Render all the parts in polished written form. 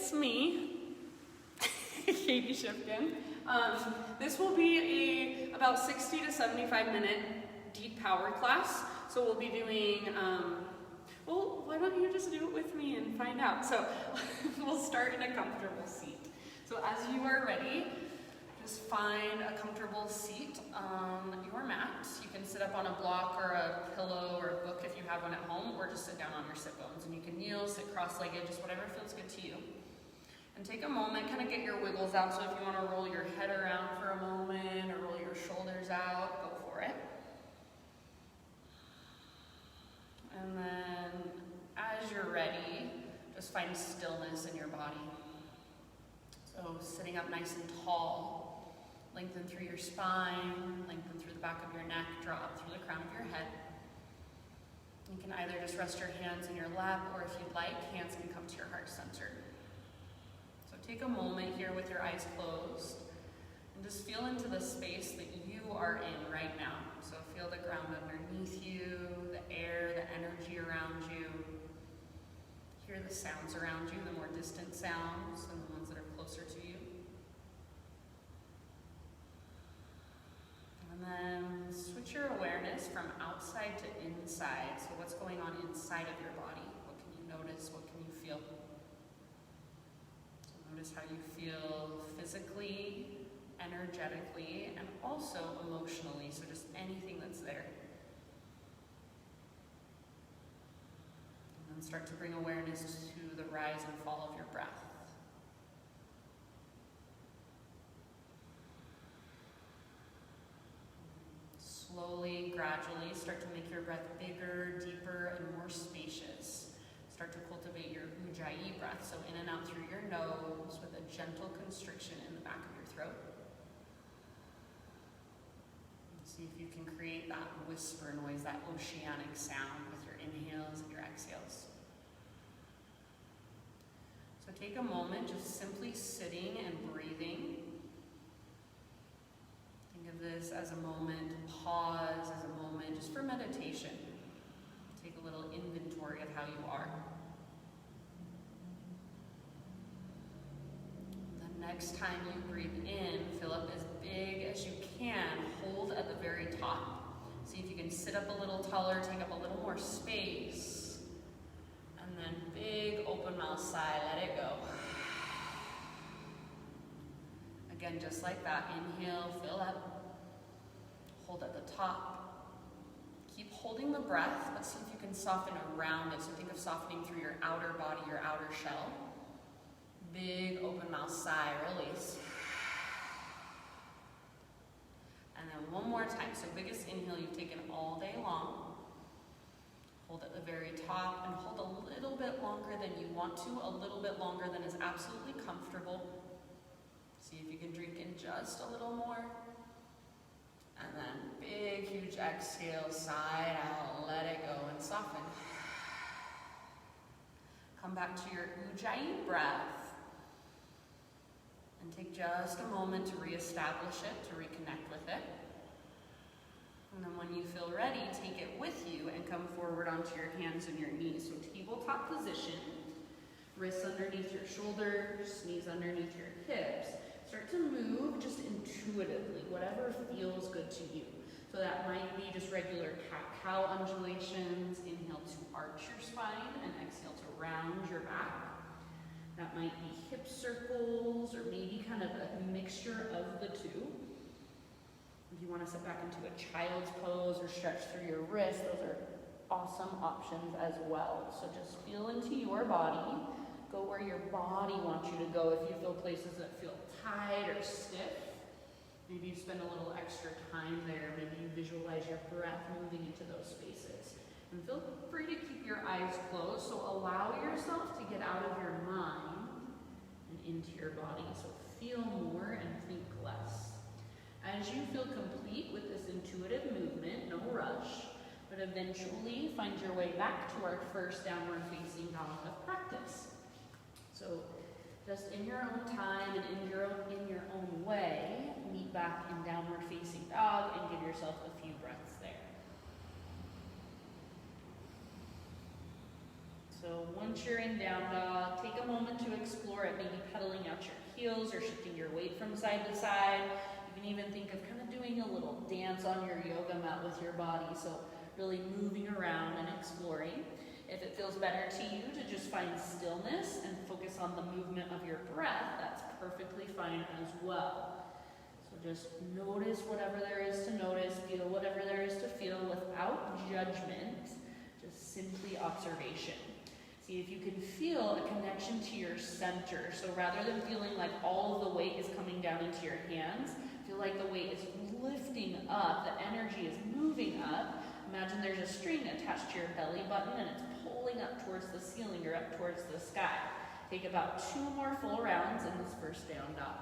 it's me, Katie Shipkin. This will be about 60 to 75 minute deep power class. So we'll be doing, well, why don't you just do it with me and find out? So we'll start in a comfortable seat. So as you are ready, just find a comfortable seat on your mat. You can sit up on a block or a pillow or a book if you have one at home, or just sit down on your sit bones. And you can kneel, sit cross-legged, just whatever feels good to you. And take a moment, kind of get your wiggles out. So if you want to roll your head around for a moment or roll your shoulders out, go for it. And then as you're ready, just find stillness in your body. So sitting up nice and tall, lengthen through your spine, lengthen through the back of your neck, draw up through the crown of your head. You can either just rest your hands in your lap, or if you'd like, hands can come to your heart center. So take a moment here with your eyes closed, and just feel into the space that you are in right now. So feel the ground underneath you, the air, the energy around you. Hear the sounds around you, the more distant sounds and the ones that are closer to you. And then switch your awareness from outside to inside. So what's going on inside of your body? What can you notice? What can you feel? So notice how you feel physically, energetically, and also emotionally. So just anything that's there. And then start to bring awareness to the rise and fall of your breath. Slowly, gradually, start to make your breath bigger, deeper, and more spacious. Start to cultivate your Ujjayi breath, so in and out through your nose with a gentle constriction in the back of your throat. See if you can create that whisper noise, that oceanic sound with your inhales and your exhales. So take a moment just simply sitting and breathing. Think of this as a moment, pause as a moment just for meditation. Take a little inventory of how you are. The next time you breathe in, fill up as big as you can. Hold at the very top. See if you can sit up a little taller, take up a little more space. And then big open mouth sigh, let it go. Again, just like that, inhale, fill up. Hold at the top. Keep holding the breath, but see if you can soften around it. So think of softening through your outer body, your outer shell. Big open mouth sigh, release. And then one more time. So biggest inhale you've taken all day long. Hold at the very top and hold a little bit longer than you want to, a little bit longer than is absolutely comfortable. See if you can drink in just a little more. And then big, huge exhale, side out, let it go and soften. Come back to your Ujjayi breath and take just a moment to reestablish it, to reconnect with it. And then when you feel ready, take it with you and come forward onto your hands and your knees. So tabletop position, wrists underneath your shoulders, knees underneath your hips. Start to move just intuitively, whatever feels good to you. So that might be just regular cat-cow undulations. Inhale to arch your spine and exhale to round your back. That might be hip circles or maybe kind of a mixture of the two. If you want to sit back into a child's pose or stretch through your wrists, those are awesome options as well. So just feel into your body. Go where your body wants you to go. If you feel places that feel tight or stiff, maybe you spend a little extra time there. Maybe you visualize your breath moving into those spaces. And feel free to keep your eyes closed. So allow yourself to get out of your mind and into your body. So feel more and think less. As you feel complete with this intuitive movement, no rush, but eventually find your way back to our first downward facing dog of practice. So just in your own time and in your own way, meet back in downward facing dog and give yourself a few breaths there. So So once you're in down dog, take a moment to explore it, maybe pedaling out your heels or shifting your weight from side to side. You can even think of kind of doing a little dance on your yoga mat with your body, so really moving around and exploring. If it feels better to you to just find stillness and focus on the movement of your breath, that's perfectly fine as well. So just notice whatever there is to notice, feel whatever there is to feel without judgment, just simply observation. See if you can feel a connection to your center. So rather than feeling like all of the weight is coming down into your hands, feel like the weight is lifting up, the energy is moving up. Imagine there's a string attached to your belly button and it's pulling up towards the ceiling or up towards the sky. Take about 2 more full rounds in this first down dog.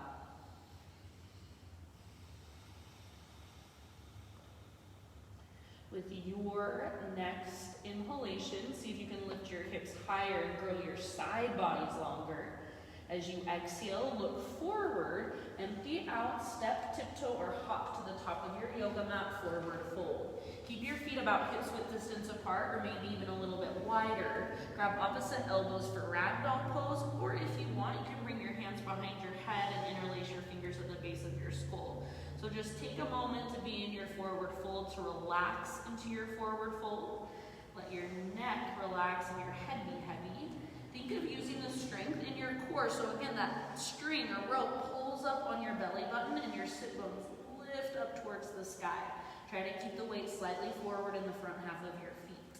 With your next inhalation, see if you can lift your hips higher and grow your side bodies longer. As you exhale, look forward, empty out, step, tiptoe, or hop to the top of your yoga mat, forward fold. Keep your feet about hips width distance apart, or maybe even a little bit wider. Grab opposite elbows for ragdoll pose, or if you want, you can bring your hands behind your head and interlace your fingers at the base of your skull. So just take a moment to be in your forward fold, to relax into your forward fold. Let your neck relax and your head be heavy. Think of using the strength in your core. So again, that string or rope pulls up on your belly button and your sit bones lift up towards the sky. Try to keep the weight slightly forward in the front half of your feet.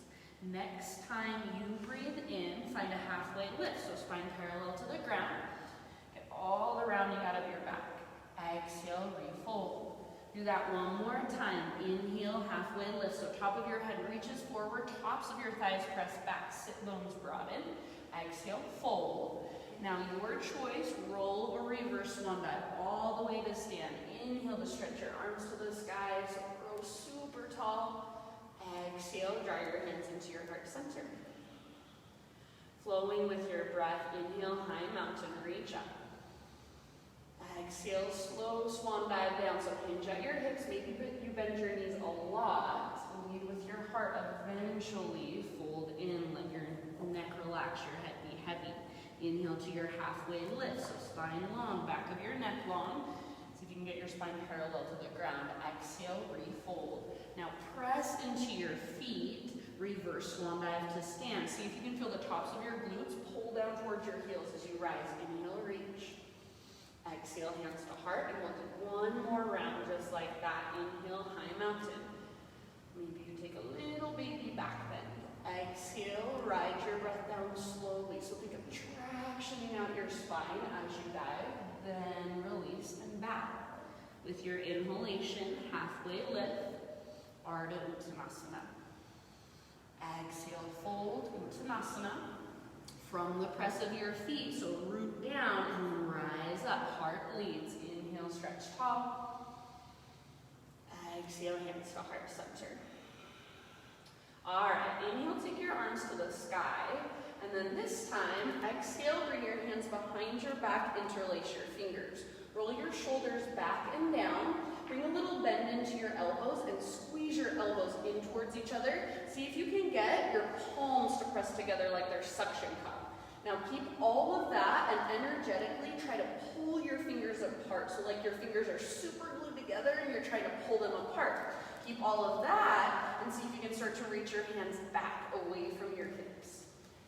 Next time you breathe in, find a halfway lift. So spine parallel to the ground. Get all the rounding out of your back. Exhale, refold. Do that one more time. Inhale, halfway lift. So top of your head reaches forward, tops of your thighs press back, sit bones broaden. Exhale, fold. Now your choice, roll or reverse swan dive all the way to stand. Inhale to stretch your arms to the sky, so grow super tall. Exhale, draw your hands into your heart center. Flowing with your breath, inhale, high mountain, reach up. Exhale, slow swan dive down, so hinge at your hips, maybe you bend your knees a lot. Lead with your heart, eventually fold in, let your neck relax, your head be heavy. Inhale to your halfway lift, so spine long, back of your neck long. See if you can get your spine parallel to the ground. Exhale, refold. Now press into your feet, reverse swan dive to stand. See if you can feel the tops of your glutes pull down towards your heels as you rise. Inhale, reach. Exhale, hands to heart, and we'll do one more round just like that. Inhale, high mountain. Maybe you take a little baby back bend. Exhale, ride your breath down slowly. So think of tractioning out your spine as you dive, then release and bow. With your inhalation, halfway lift, Ardha Uttanasana. Exhale, fold, Uttanasana. From the press of your feet, so root down and rise up, heart leads. Inhale, stretch tall. Exhale, hands to heart center. All right, inhale, take your arms to the sky, and then this time, exhale, bring your hands behind your back, interlace your fingers. Roll your shoulders back and down. Bring a little bend into your elbows and squeeze your elbows in towards each other. See if you can get your palms to press together like they're suction cup. Now keep all of that and energetically try to pull your fingers apart. So like your fingers are super glued together and you're trying to pull them apart. Keep all of that and see if you can start to reach your hands back away from your hips.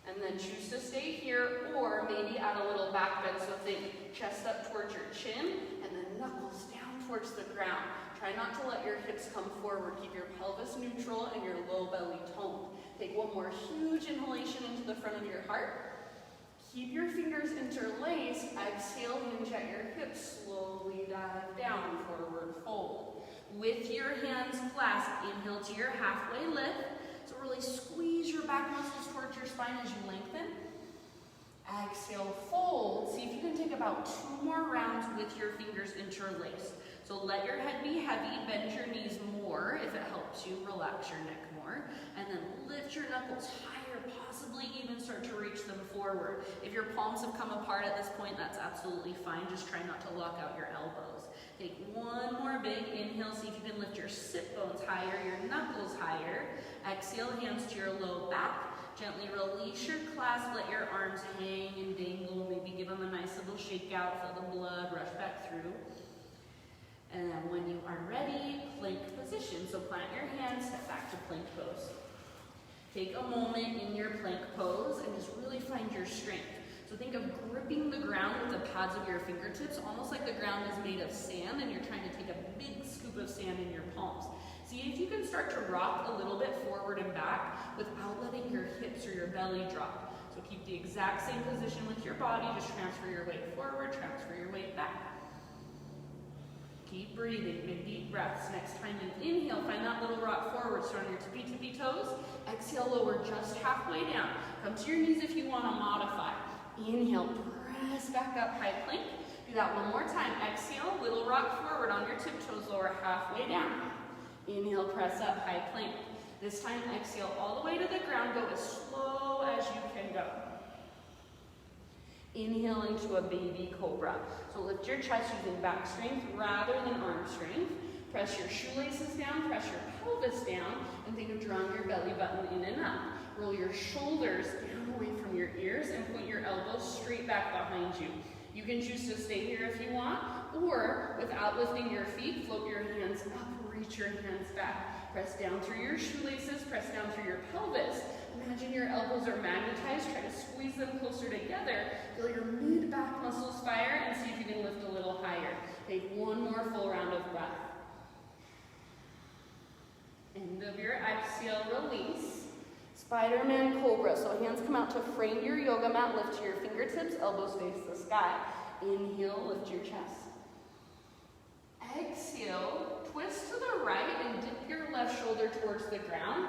And then choose to stay here or maybe add a little back bend. So think chest up towards your chin and then knuckles down towards the ground. Try not to let your hips come forward. Keep your pelvis neutral and your low belly toned. Take one more huge inhalation into the front of your heart. Keep your fingers interlaced. Exhale, hinge at your hips. Slowly dive down, forward fold. With your hands clasped, inhale to your halfway lift. So really squeeze your back muscles towards your spine as you lengthen. Exhale, fold. See if you can take about 2 more rounds with your fingers interlaced. So let your head be heavy, bend your knees more if it helps you, relax your neck more, and then lift your knuckles higher, possibly even start to reach them forward. If your palms have come apart at this point, that's absolutely fine. Just try not to lock out your elbows. Take one more big inhale, see if you can lift your sit bones higher, your knuckles higher. Exhale, hands to your low back. Gently release your clasp, let your arms hang and dangle, maybe give them a nice little shake out, feel the blood rush back through. And then when you are ready, plank position. So plant your hands, step back to plank pose. Take a moment in your plank pose and just really find your strength. So think of gripping the ground with the pads of your fingertips, almost like the ground is made of sand and you're trying to take a big scoop of sand in your palms. See if you can start to rock a little bit forward and back without letting your hips or your belly drop. So keep the exact same position with your body, just transfer your weight forward, transfer your weight back. Keep breathing, big deep breaths. Next time you inhale, find that little rock forward, start on your tippy toes. Exhale, lower just halfway down. Come to your knees if you want to modify. Inhale, press back up, high plank. Do that one more time. Exhale, little rock forward on your tiptoes, lower halfway down. Inhale, press up, high plank. This time, exhale all the way to the ground. Go as slow as you can go. Inhale into a baby cobra. So lift your chest using back strength rather than arm strength. Press your shoelaces down, press your pelvis down, and think of drawing your belly button in and up. Roll your shoulders down away from your ears and point your elbows straight back behind you. You can choose to stay here if you want, or without lifting your feet, float your hands up, reach your hands back. Press down through your shoelaces, press down through your pelvis. Imagine your elbows are magnetized, try to squeeze them closer together. Feel your mid-back muscles fire and see if you can lift a little higher. Take one more full round of breath. End of your exhale, release. Spider-Man Cobra. So hands come out to frame your yoga mat, lift to your fingertips, elbows face the sky. Inhale, lift your chest. Exhale, twist to the right and dip your left shoulder towards the ground.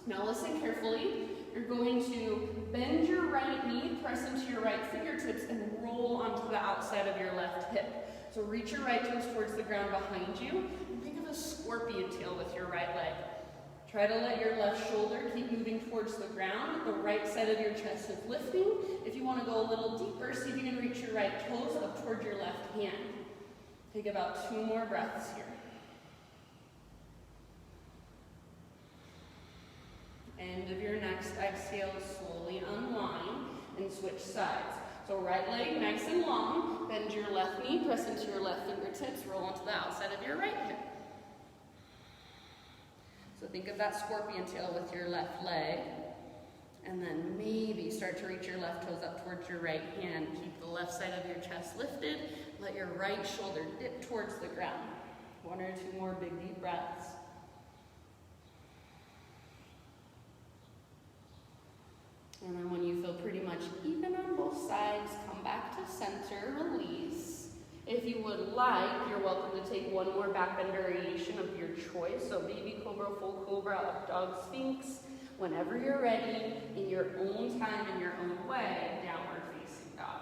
Now listen carefully. You're going to bend your right knee, press into your right fingertips, and roll onto the outside of your left hip. So reach your right toes towards the ground behind you, and think of a scorpion tail with your right leg. Try to let your left shoulder keep moving towards the ground. The right side of your chest is lifting. If you want to go a little deeper, see if you can reach your right toes up towards your left hand. Take about 2 more breaths here. End of your next exhale, slowly unwind and switch sides. So right leg nice and long, bend your left knee, press into your left fingertips, roll onto the outside of your right hip. So think of that scorpion tail with your left leg, and then maybe start to reach your left toes up towards your right hand. Keep the left side of your chest lifted, let your right shoulder dip towards the ground. 1 or 2 more big deep breaths. And then when you feel pretty much even on both sides, come back to center, release. If you would like, you're welcome to take 1 more back bend variation of your choice. So baby cobra, full cobra, up dog, sphinx. Whenever you're ready, in your own time, in your own way, downward facing dog.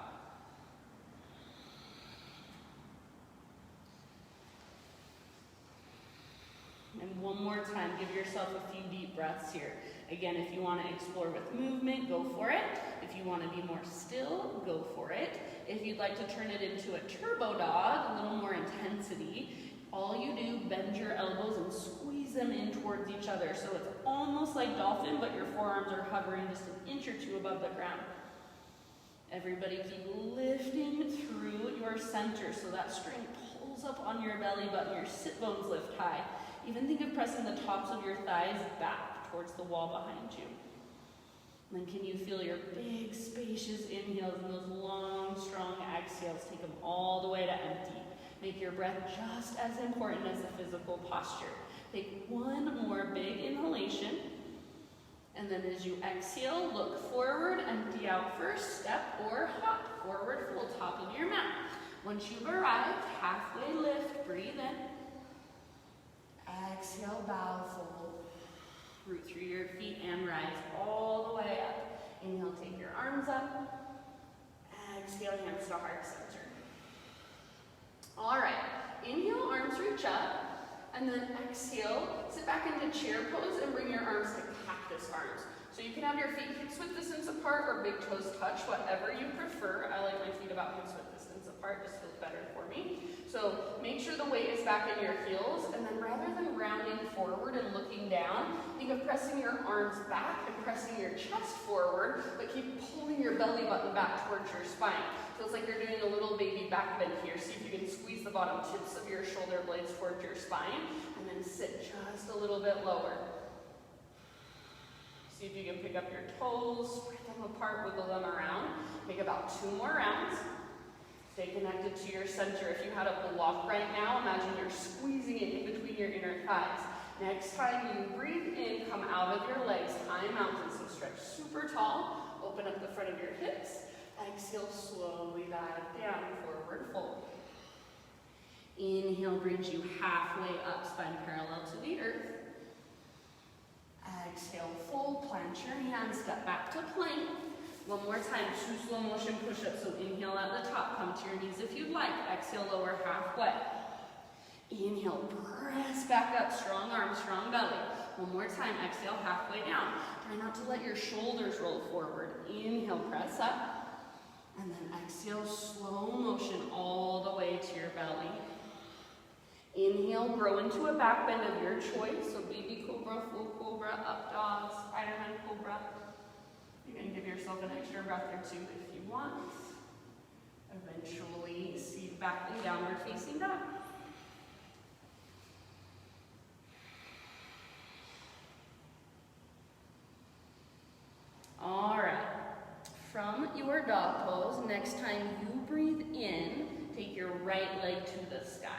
And 1 more time, give yourself a few deep breaths here. Again, if you want to explore with movement, go for it. If you want to be more still, go for it. If you'd like to turn it into a turbo dog, a little more intensity, all you do, bend your elbows and squeeze them in towards each other. So it's almost like dolphin, but your forearms are hovering just an inch or 2 above the ground. Everybody keep lifting through your center so that string pulls up on your belly button, your sit bones lift high. Even think of pressing the tops of your thighs back towards the wall behind you. And then can you feel your big, spacious inhales and those long, strong exhales? Take them all the way to empty. Make your breath just as important as the physical posture. Take 1 more big inhalation. And then as you exhale, look forward, empty out first, step or hop forward, full top of your mat. Once you've arrived, halfway lift, breathe in. Exhale, bow, fold. Root through your feet and rise all the way up. Inhale, take your arms up. Exhale, hands to heart center. All right, inhale, arms reach up. And then exhale, sit back into chair pose and bring your arms to cactus arms. So you can have your feet hips width distance apart or big toes touch, whatever you prefer. I like my feet about hips width distance apart, just feels better for me. So make sure the weight is back in your heels, and then rather than rounding forward and looking down, think of pressing your arms back and pressing your chest forward, but keep pulling your belly button back towards your spine. So it's like you're doing a little baby back bend here. See if you can squeeze the bottom tips of your shoulder blades towards your spine, and then sit just a little bit lower. See if you can pick up your toes, spread them apart, wiggle them around. Take about 2 more rounds. Stay connected to your center. If you had a block right now, imagine you're squeezing it in between your inner thighs. Next time you breathe in, come out of your legs, high mountain. So stretch super tall, open up the front of your hips. Exhale, slowly back down, forward fold. Inhale brings you halfway up, spine parallel to the earth. Exhale, fold, plant your hands, step back to plank. One more time, 2 slow motion push-ups. So inhale at the top, come to your knees if you'd like. Exhale, lower halfway. Inhale, press back up, strong arms, strong belly. One more time, exhale, halfway down. Try not to let your shoulders roll forward. Inhale, press up. And then exhale, slow motion all the way to your belly. Inhale, grow into a back bend of your choice. So baby cobra, full cobra, up dog, Spider-Man cobra. You can give yourself an extra breath or 2 if you want. Eventually, seat back and downward facing dog. All right. From your dog pose, next time you breathe in, take your right leg to the sky.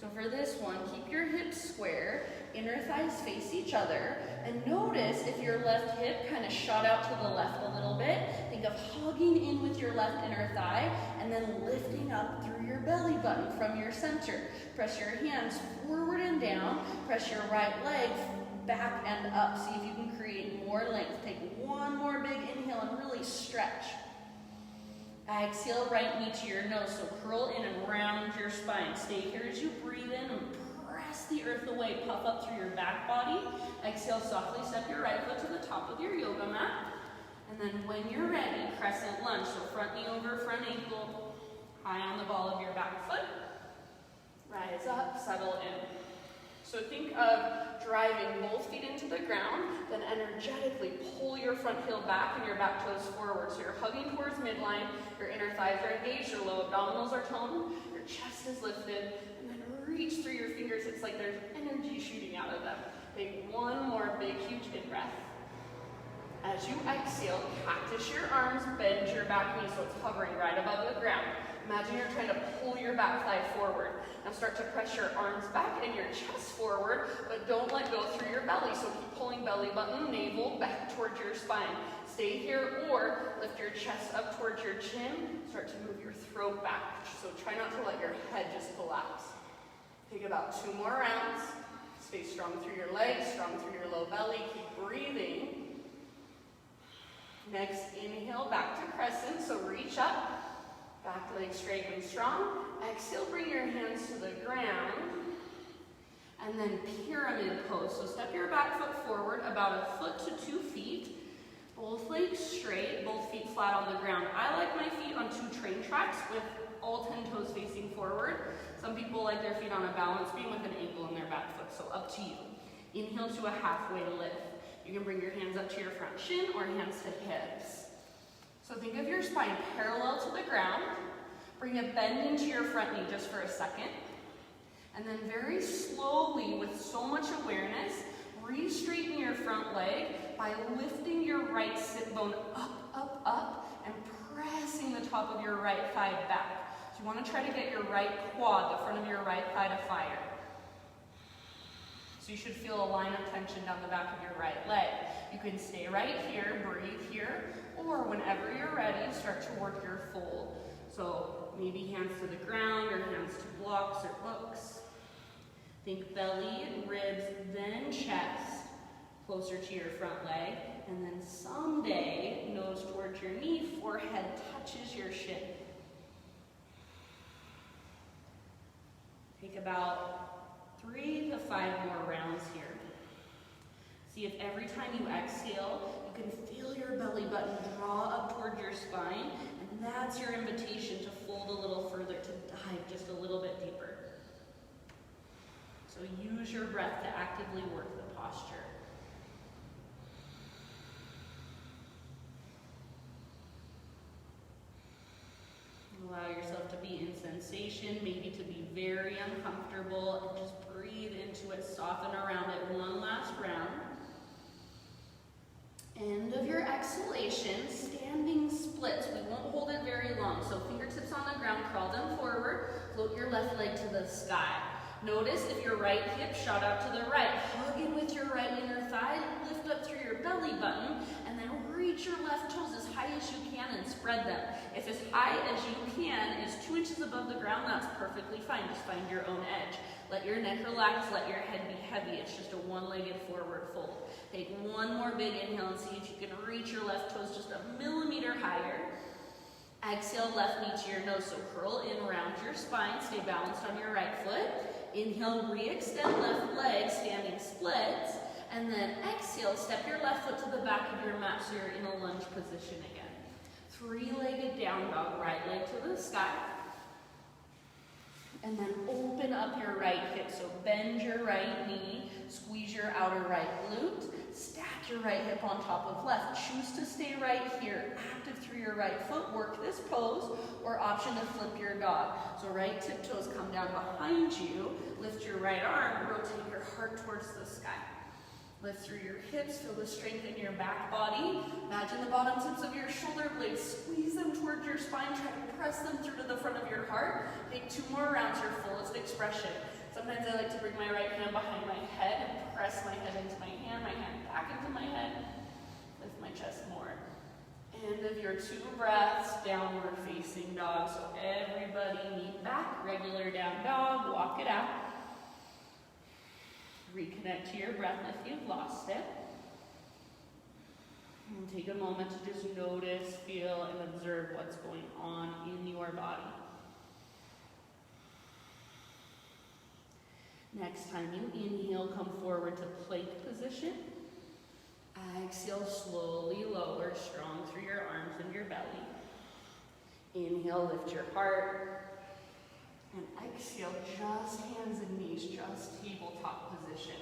So for this one, keep your hips square, inner thighs face each other, and notice if your left hip kind of shot out to the left a little bit. Think of hugging in with your left inner thigh, and then lifting up through your belly button from your center. Press your hands forward and down, press your right leg back and up. See if you can create more length. Take one more big inhale and really stretch. Exhale, right knee to your nose, so curl in and round your spine. Stay here as you breathe in and press the earth away. Puff up through your back body. Exhale, softly step your right foot to the top of your yoga mat. And then when you're ready, crescent lunge. So front knee over front ankle, high on the ball of your back foot. Rise up, settle in. So think of driving both feet into the ground, then energetically pull your front heel back and your back toes forward. So you're hugging towards midline, your inner thighs are engaged, your low abdominals are toned, your chest is lifted, and then reach through your fingers. It's like there's energy shooting out of them. Take one more big, huge in-breath. As you exhale, cactus your arms, bend your back knee so it's hovering right above the ground. Imagine you're trying to pull your back thigh forward. Now start to press your arms back and your chest forward, but don't let go through your belly. So keep pulling belly button, navel back towards your spine. Stay here or lift your chest up towards your chin. Start to move your throat back. So try not to let your head just collapse. Take about 2 more rounds. Stay strong through your legs, strong through your low belly. Keep breathing. Next, inhale back to crescent. So reach up. Back leg straight and strong. Exhale, bring your hands to the ground. And then pyramid pose. So step your back foot forward about 1 foot to 2 feet. Both legs straight, both feet flat on the ground. I like my feet on 2 train tracks with all 10 toes facing forward. Some people like their feet on a balance beam with an ankle in their back foot, so up to you. Inhale to a halfway lift. You can bring your hands up to your front shin or hands to hips. So think of your spine parallel to the ground. Bring a bend into your front knee just for a second. And then very slowly, with so much awareness, re-straighten your front leg by lifting your right sit bone up, up, up, and pressing the top of your right thigh back. So you want to try to get your right quad, the front of your right thigh, to fire. So you should feel a line of tension down the back of your right leg. You can stay right here, breathe here, or whenever you're ready, start to work your fold. So maybe hands to the ground or hands to blocks or books. Think belly, ribs, then chest, closer to your front leg. And then someday, nose towards your knee, forehead touches your shin. Take about 3 to 5 more rounds here. See if every time you exhale, you can feel your belly button draw up toward your spine, and that's your invitation to fold a little further, to dive just a little bit deeper. So use your breath to actively work the posture. Allow yourself to be in sensation, maybe to be very uncomfortable, and just breathe into it, soften around it. One last round. End of your exhalation, standing splits. We won't hold it very long. So fingertips on the ground, crawl them forward, float your left leg to the sky. Notice if your right hip shot out to the right, hug in with your right inner thigh, lift up through your belly button, and then reach your left toes as high as you can and spread them. If as high as you can is 2 inches above the ground, that's perfectly fine. Just find your own edge. Let your neck relax, let your head be heavy. It's just a one-legged forward fold. Take one more big inhale and see if you can reach your left toes just a millimeter higher. Exhale, left knee to your nose, so curl in, round your spine, stay balanced on your right foot. Inhale, re-extend left leg, standing splits. And then exhale, step your left foot to the back of your mat so you're in a lunge position again. Three-legged down dog, right leg to the sky. And then open up your right hip. So bend your right knee, squeeze your outer right glute, stack your right hip on top of left. Choose to stay right here, active through your right foot. Work this pose, or option to flip your dog. So right tiptoes come down behind you. Lift your right arm, rotate your heart towards the sky. Lift through your hips, feel the strength in your back body. Imagine the bottom tips of your shoulder blades. Squeeze them towards your spine. Try to press them through to the front of your heart. Take 2 more rounds, your fullest expression. Sometimes I like to bring my right hand behind my head and press my head into my hand back into my head. Lift my chest more. End of your 2 breaths, downward facing dog. So everybody knee back, regular down dog, walk it out. Reconnect to your breath if you've lost it. And take a moment to just notice, feel, and observe what's going on in your body. Next time you inhale, come forward to plank position. Exhale, slowly lower, strong through your arms and your belly. Inhale, lift your heart. And exhale, just hands and knees, just tabletop position.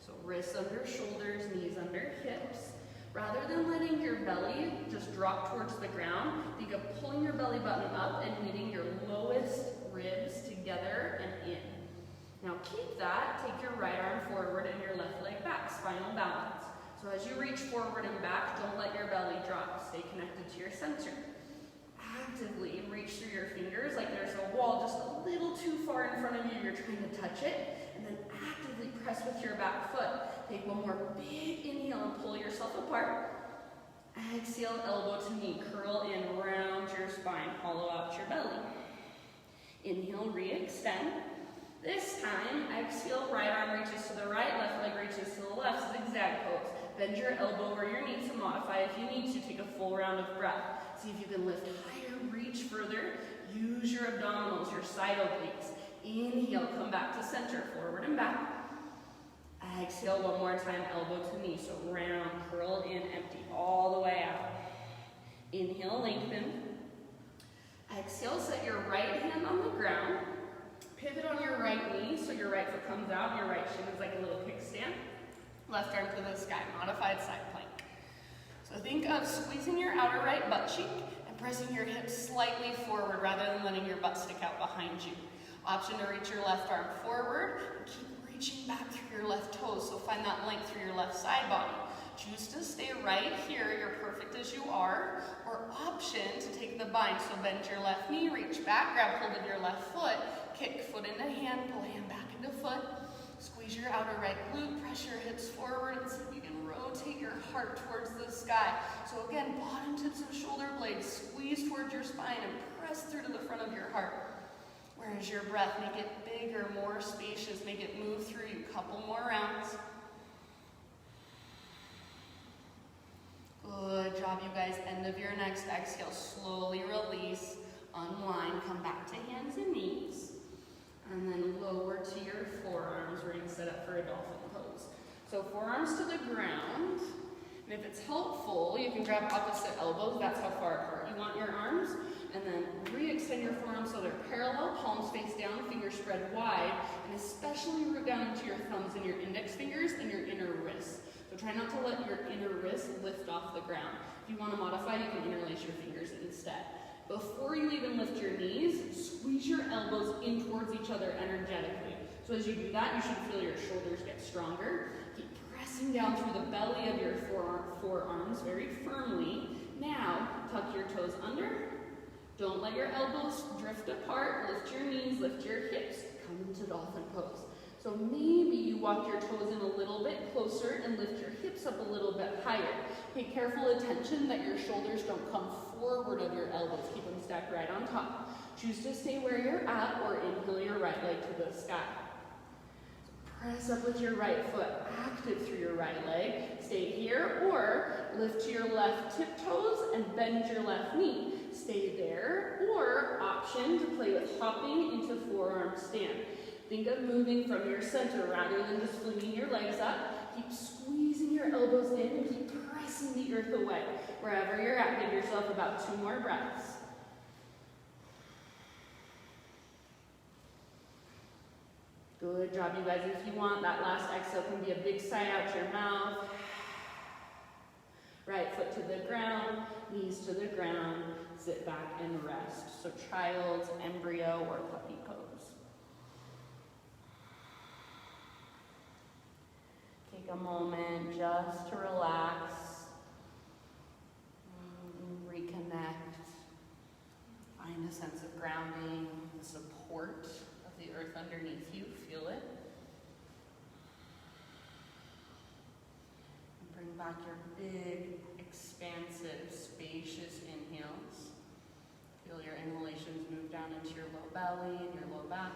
So wrists under shoulders, knees under hips. Rather than letting your belly just drop towards the ground, think of pulling your belly button up and knitting your lowest ribs together and in. Now keep that, take your right arm forward and your left leg back, spinal balance. So as you reach forward and back, don't let your belly drop. Stay connected to your center. Actively reach through your fingers like there's a wall just a little too far in front of you. You're trying to touch it. And then actively press with your back foot. Take one more big inhale and pull yourself apart. Exhale, elbow to knee. Curl in, round your spine. Hollow out your belly. Inhale, re-extend. This time, exhale, right arm reaches to the right, left leg reaches to the left. Zigzag pose. Bend your elbow where your knees to modify if you need to. Take a full round of breath. See if you can lift higher, reach further. Use your abdominals, your side obliques. Inhale, come back to center, forward and back. Exhale one more time, elbow to knee. So round, curl in, empty all the way out. Inhale, lengthen. Exhale, set your right hand on the ground. Pivot on your right knee so your right foot comes out and your right shin is like a little kickstand. Left arm to the sky, modified side plank. So think of squeezing your outer right butt cheek and pressing your hips slightly forward rather than letting your butt stick out behind you. Option to reach your left arm forward and keep reaching back through your left toes, so find that length through your left side body. Choose to stay right here, you're perfect as you are, or option to take the bind, so bend your left knee, reach back, grab hold of your left foot, kick foot into hand, pull hand back into foot, squeeze your outer right glute, press your hips forward, and see if you can rotate your heart towards the sky. So again, bottom tips of shoulder blades, squeeze towards your spine and press through to the front of your heart. Whereas your breath, make it bigger, more spacious, make it move through you. Couple more rounds. Good job, you guys. End of your next exhale. Slowly release, unwind, come back to hands and knees. And then lower to your forearms. We're going to set up for a dolphin pose. So forearms to the ground. And if it's helpful, you can grab opposite elbows. That's how far apart you want your arms. forearms so they're parallel, palms face down, fingers spread wide, and especially root down into your thumbs and your index fingers and your inner wrists. So try not to let your inner wrist lift off the ground. If you want to modify, you can interlace your fingers instead. Before you even lift your knees, squeeze your elbows in towards each other energetically. So as you do that, you should feel your shoulders get stronger. Keep pressing down through the belly of your forearms very firmly. Now, tuck your toes under. Don't let your elbows drift apart. Lift your knees, lift your hips. Come into dolphin pose. So maybe you walk your toes in a little bit closer and lift your hips up a little bit higher. Pay careful attention that your shoulders don't come forward of your elbows. Keep them stacked right on top. Choose to stay where you're at or inhale your right leg to the sky. Press up with your right foot, active through your right leg. Stay here or lift to your left tiptoes and bend your left knee. Stay there or option to play with hopping into forearm stand. Think of moving from your center rather than just flinging your legs up. Keep squeezing your elbows in and keep pressing the earth away. Wherever you're at, give yourself about 2 more breaths. Good job, you guys. If you want, that last exhale can be a big sigh out your mouth. Right foot to the ground, knees to the ground. Sit back and rest. So child's, embryo, or puppy pose. Take a moment just to relax, reconnect, find a sense of grounding, the support of the earth underneath you, feel it. And bring back your big, expansive, spacious inhales. Feel your inhalations move down into your low belly and your low back.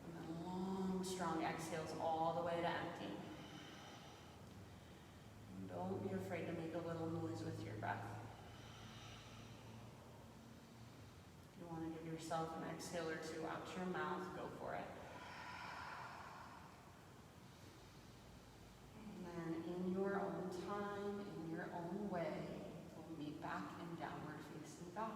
And then long, strong exhales all the way to empty. And don't be afraid to make a little noise with your breath. If you want to give yourself an exhale or 2 out your mouth, go for it. And then in your own time, in your own way, we'll meet back in downward facing dog.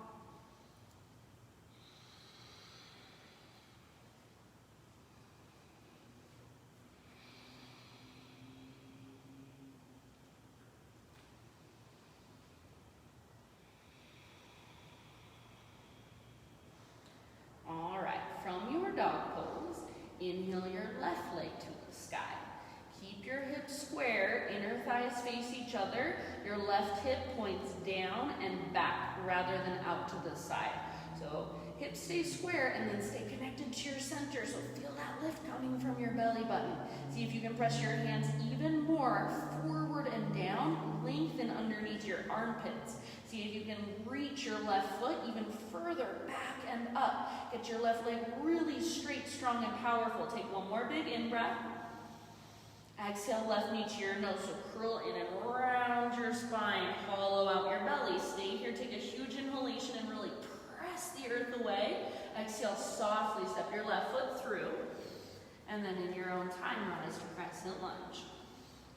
All right, from your dog pose, inhale your left leg to the sky. Keep your hips square, inner thighs face each other. Your left hip points down and back rather than out to the side. So hips stay square and then stay connected to your center. So feel that lift coming from your belly button. See if you can press your hands even more forward and down. Lengthen underneath your armpits. See if you can reach your left foot even further back and up. Get your left leg really straight, strong, and powerful. Take one more big in-breath. Exhale, left knee to your nose, so curl in and round your spine, hollow out your belly. Stay here, take a huge inhalation and really press the earth away. Exhale, softly step your left foot through. And then in your own time, rise to Crescent Lunge.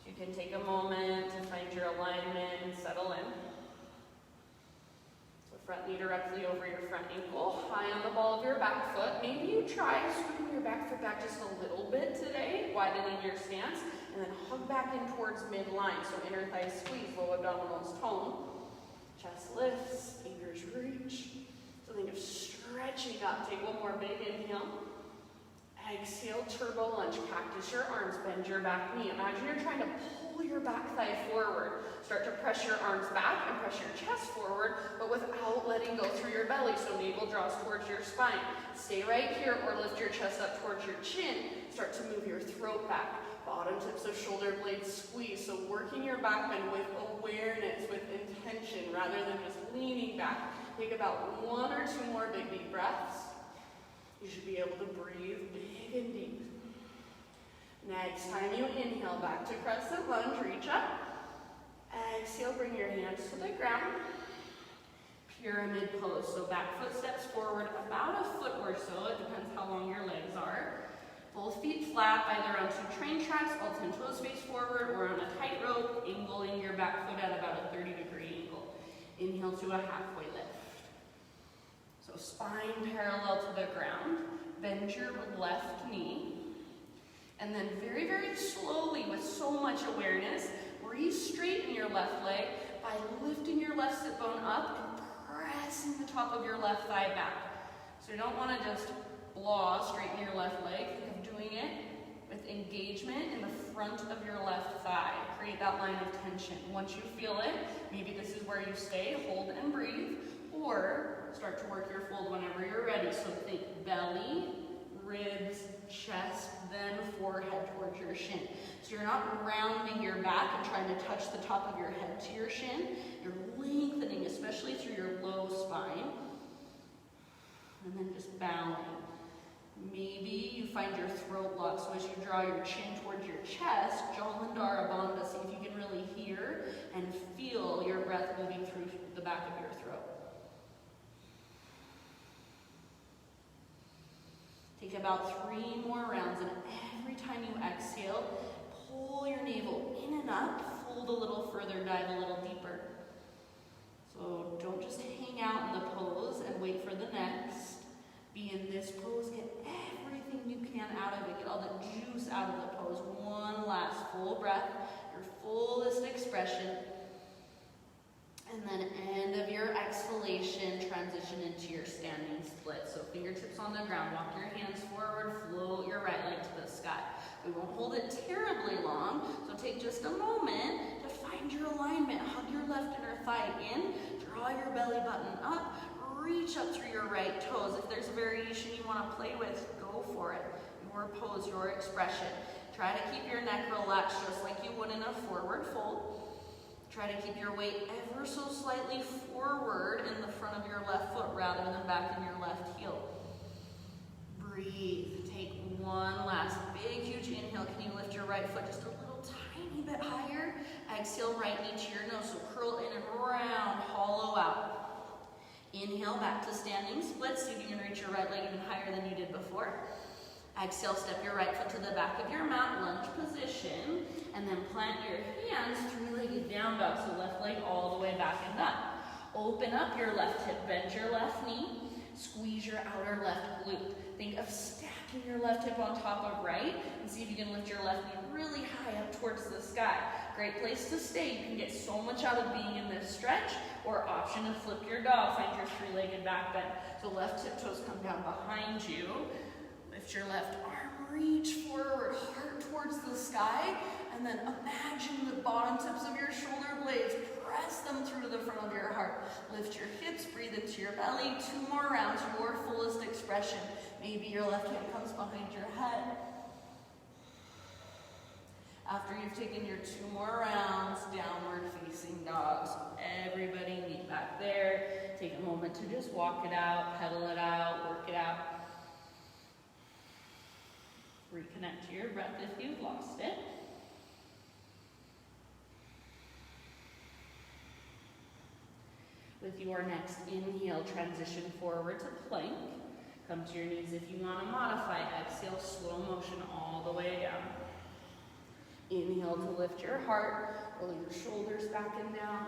You can take a moment to find your alignment and settle in. So front knee directly over your front ankle, high on the ball of your back foot. Maybe you try swinging your back foot back just a little bit today, widening your stance, and then hug back in towards midline. So inner thighs squeeze, low abdominals tone. Chest lifts, fingers reach. So think of stretching up. Take one more big inhale. Exhale, turbo lunge. Cactus your arms, bend your back knee. Imagine you're trying to pull your back thigh forward. Start to press your arms back and press your chest forward, but without letting go through your belly. So navel draws towards your spine. Stay right here or lift your chest up towards your chin. Start to move your throat back. Bottom tips of shoulder blades squeeze. So working your back bend with awareness, with intention, rather than just leaning back. Take about 1 or 2 more big deep breaths. You should be able to breathe big and deep. Next time you inhale, back to Crescent Lunge, reach up. Exhale, bring your hands to the ground. Pyramid pose, so back foot steps forward about a foot or so. It depends how long your legs are. Both feet flat, either on 2 train tracks, all 10 toes face forward, or on a tightrope, angling your back foot at about a 30-degree angle. Inhale to a halfway lift. So So spine parallel to the ground, bend your left knee, and then very, very slowly with so much awareness, re-straighten your left leg by lifting your left sit bone up and pressing the top of your left thigh back. So you don't want to just blah, straighten your left leg. Think of doing it with engagement in the front of your left thigh. Create that line of tension. Once you feel it, maybe this is where you stay, hold and breathe, or start to work your fold whenever you're ready. So think belly, ribs, chest, then forehead towards your shin. So you're not rounding your back and trying to touch the top of your head to your shin. You're lengthening, especially through your low spine. And then just bowing. Maybe you find your throat locked, so as you draw your chin towards your chest, Jalandhara Bandha, see if you can really hear and feel your breath moving through the back of your throat. Take about 3 more rounds, and every time you exhale, pull your navel in and up, fold a little further, dive a little deeper. So don't just hang out in the pose and wait for the next. Be in this pose, get everything you can out of it, get all the juice out of the pose. One last full breath, your fullest expression. And then end of your exhalation, transition into your standing split. So fingertips on the ground, walk your hands forward, float your right leg to the sky. We won't hold it terribly long, so take just a moment to find your alignment. Hug your left inner thigh in, draw your belly button up, reach up through your right toes. If there's a variation you want to play with, go for it. Your pose, your expression. Try to keep your neck relaxed just like you would in a forward fold. Try to keep your weight ever so slightly forward in the front of your left foot rather than back in your left heel. Breathe. Take one last big, huge inhale. Can you lift your right foot just a little tiny bit higher? Exhale, right knee to your nose. So curl in and round, hollow out. Inhale, back to standing split. See if you can reach your right leg even higher than you did before. Exhale, step your right foot to the back of your mat, lunge position, and then plant your hands, 3-legged down dog, so left leg all the way back and up. Open up your left hip, bend your left knee, squeeze your outer left glute. Think of stacking your left hip on top of right, and see if you can lift your left knee really high up towards the sky. Great place to stay. You can get so much out of being in this stretch, or option to flip your dog, find your 3-legged back bend. So left hip toes come down behind you. Lift your left arm, reach forward, heart towards the sky, and then imagine the bottom tips of your shoulder blades. Press them through to the front of your heart. Lift your hips, breathe into your belly. 2 more rounds, your fullest expression. Maybe your left hand comes behind your head. After you've taken your 2 more rounds, downward facing dog. So everybody meet back there. Take a moment to just walk it out, pedal it out, work it out. Reconnect to your breath if you've lost it. With your next inhale, transition forward to plank. Come to your knees if you want to modify. Exhale, slow motion all the way down. Inhale to lift your heart, roll your shoulders back and down.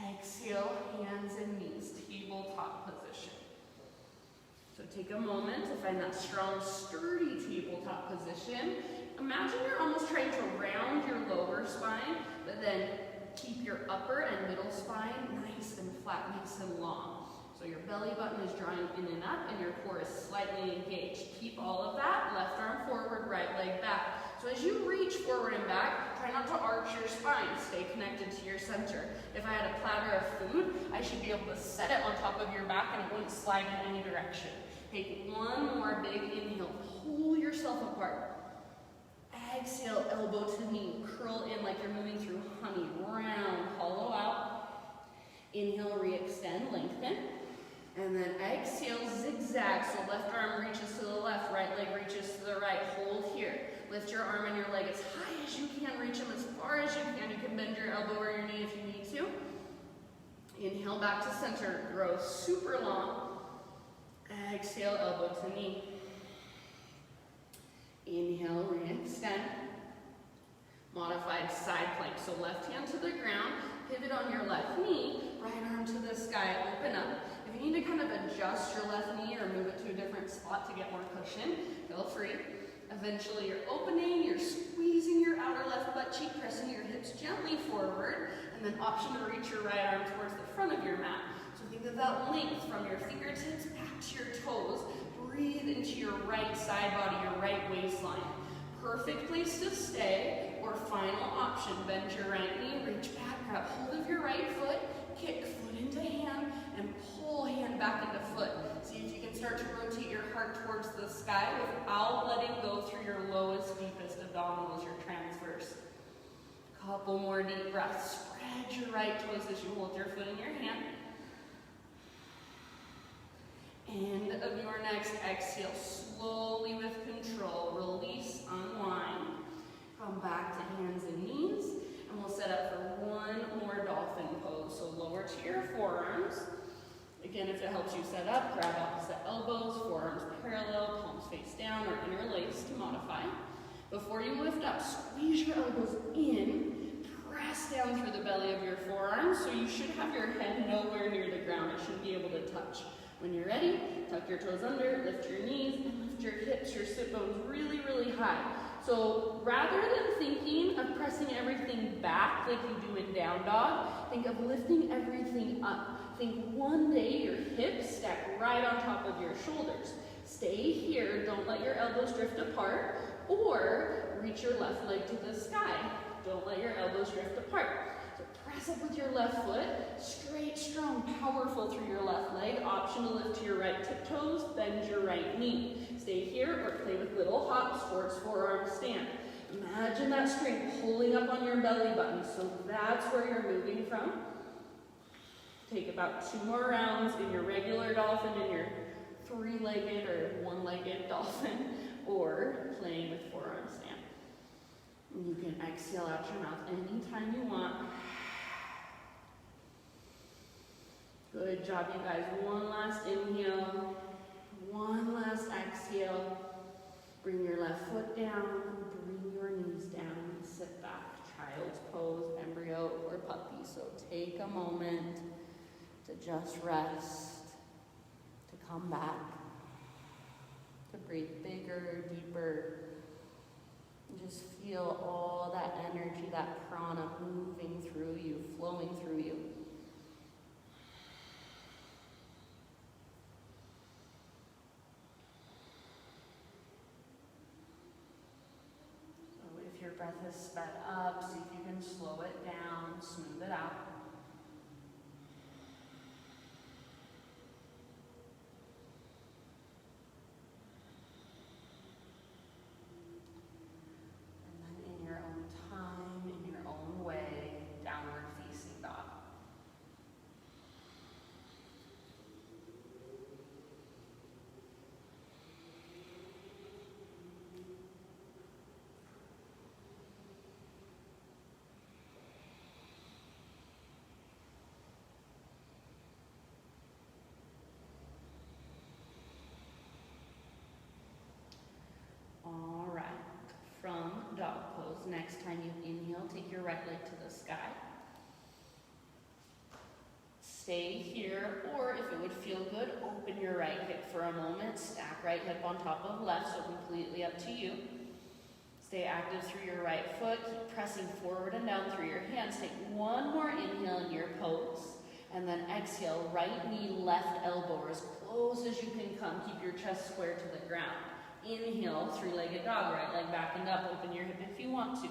Exhale, hands and knees, tabletop position. So take a moment to find that strong, sturdy tabletop position. Imagine you're almost trying to round your lower spine, but then keep your upper and middle spine nice and flat, nice and long. So your belly button is drawing in and up, and your core is slightly engaged. Keep all of that. Left arm forward, right leg back. So as you reach forward and back, try not to arch your spine. Stay connected to your center. If I had a platter of food, I should be able to set it on top of your back and it wouldn't slide in any direction. Take one more big inhale. Pull yourself apart. Exhale, elbow to knee. Curl in like you're moving through honey. Round, hollow out. Inhale, re-extend, lengthen. And then exhale, zigzag. So left arm reaches to the left, right leg reaches to the right. Hold here. Lift your arm and your leg as high as you can. Reach them as far as you can. You can bend your elbow or your knee if you need to. Inhale, back to center. Grow super long. Exhale, elbow to knee. Inhale, re-extend. Modified side plank. So left hand to the ground. Pivot on your left knee. Right arm to the sky. Open up. If you need to kind of adjust your left knee or move it to a different spot to get more cushion, feel free. Eventually you're opening, you're squeezing your outer left butt cheek, pressing your hips gently forward, and then option to reach your right arm towards the front of your mat. So think of that length from your fingertips back to your toes. Breathe into your right side body, your right waistline. Perfect place to stay, or final option, bend your right knee, reach back, grab hold of your right foot, kick foot into hand, and pull hand back into foot. See if you can start to rotate your heart towards the sky without letting go through your lowest, deepest abdominals, your transverse. Couple more deep breaths. Spread your right toes as you hold your foot in your hand. End of your next exhale, slowly with control, release, unwind. Come back to hands and knees, and we'll set up for one more dolphin pose. So lower to your forearms. Again, if it helps you set up, grab opposite elbows, forearms parallel, palms face down, or interlace to modify. Before you lift up, squeeze your elbows in, press down through the belly of your forearms, so you should have your head nowhere near the ground. It shouldn't be able to touch. When you're ready, tuck your toes under, lift your knees, and lift your hips, your sit bones really, really high. So rather than thinking of pressing everything back like you do in down dog, think of lifting everything up. Think one day your hips stack right on top of your shoulders. Stay here, don't let your elbows drift apart, or reach your left leg to the sky. Don't let your elbows drift apart. So press up with your left foot, straight, strong, powerful through your left leg. Option to lift to your right tiptoes, bend your right knee. Stay here or play with little hops towards forearm stand. Imagine that strength pulling up on your belly button, so that's where you're moving from. Take about 2 more rounds in your regular dolphin, in your 3-legged or 1-legged dolphin, or playing with forearm stand. And you can exhale out your mouth anytime you want. Good job, you guys. One last inhale, one last exhale. Bring your left foot down, bring your knees down, sit back. Child's pose, embryo, or puppy. So take a moment to just rest, to come back, to breathe bigger, deeper, and just feel all that energy, that prana moving through you, flowing through you. So if your breath is sped up, see if you can slow it down, smooth it out. All right, from dog pose, next time you inhale, take your right leg to the sky. Stay here, or if it would feel good, open your right hip for a moment. Stack right hip on top of left, so completely up to you. Stay active through your right foot. Keep pressing forward and down through your hands. Take one more inhale in your pose, and then exhale, right knee, left elbow, as close as you can come. Keep your chest square to the ground. Inhale, 3-legged dog, right leg back and up. Open your hip if you want to.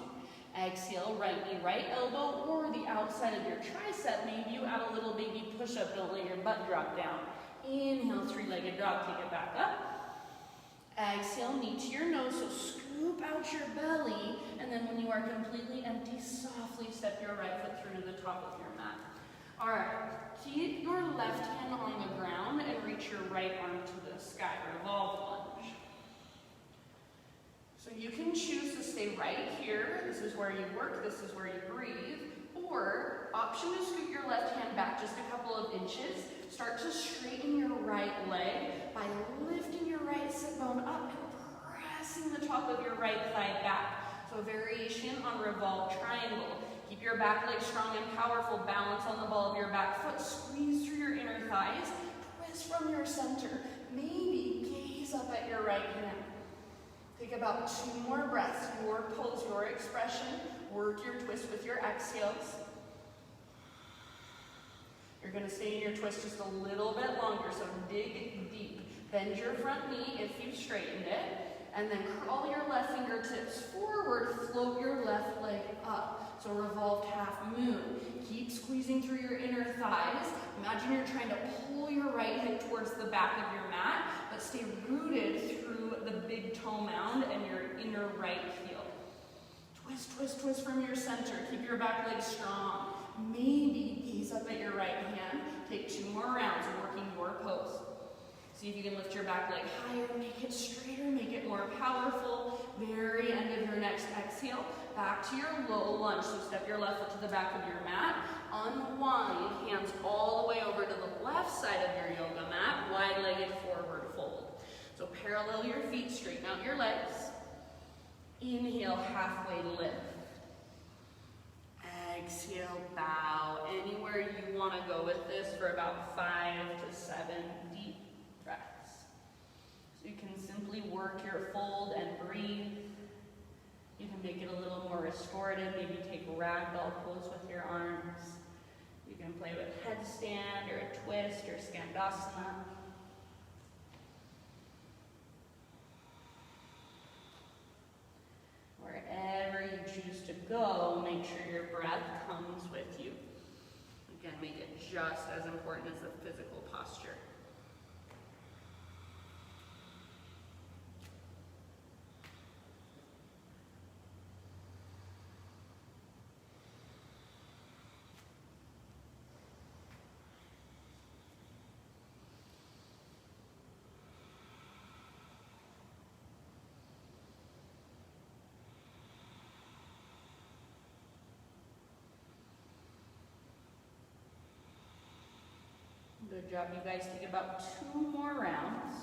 Exhale, right knee, right elbow, or the outside of your tricep. Maybe you add a little baby push-up. Don't let your butt drop down. Inhale, 3-legged dog. Take it back up. Exhale, knee to your nose. So scoop out your belly. And then when you are completely empty, softly step your right foot through to the top of your mat. All right. Keep your left hand on the ground and reach your right arm to the sky. Revolved lunge. So you can choose to stay right here. This is where you work, this is where you breathe. Or, option to scoot your left hand back just a couple of inches. Start to straighten your right leg by lifting your right sit bone up and pressing the top of your right thigh back. So a variation on revolved triangle. Keep your back leg strong and powerful. Balance on the ball of your back foot. Squeeze through your inner thighs. Twist from from your center. Maybe gaze up at your right hand. Take about 2 more breaths. Your pose, your expression. Work your twist with your exhales. You're going to stay in your twist just a little bit longer, so dig deep. Bend your front knee if you've straightened it, and then crawl your left fingertips forward, float your left leg up. So revolved half moon. Keep squeezing through your inner thighs. Imagine you're trying to pull your right hip towards the back of your mat, but stay rooted through the big toe mound and your inner right heel. Twist, twist, twist from your center. Keep your back leg strong. Maybe gaze up at your right hand. Take 2 more rounds working your pose. See if you can lift your back leg higher, make it straighter, make it more powerful. Very end of your next exhale. Back to your low lunge. So step your left foot to the back of your mat. Unwind, hands all the way over to the left side of your yoga mat. Wide-legged forward fold. So parallel your feet, straighten out your legs. Inhale, halfway lift. Exhale, bow. Anywhere you want to go with this for about 5 to 7 deep breaths. So you can simply work your fold and breathe. You can make it a little more restorative. Maybe take a ragdoll pose with your arms. You can play with headstand or a twist or skandasana. Wherever you choose to go, make sure your breath comes with you. Again, make it just as important as the physical posture. Good job, you guys. Take about 2 more rounds.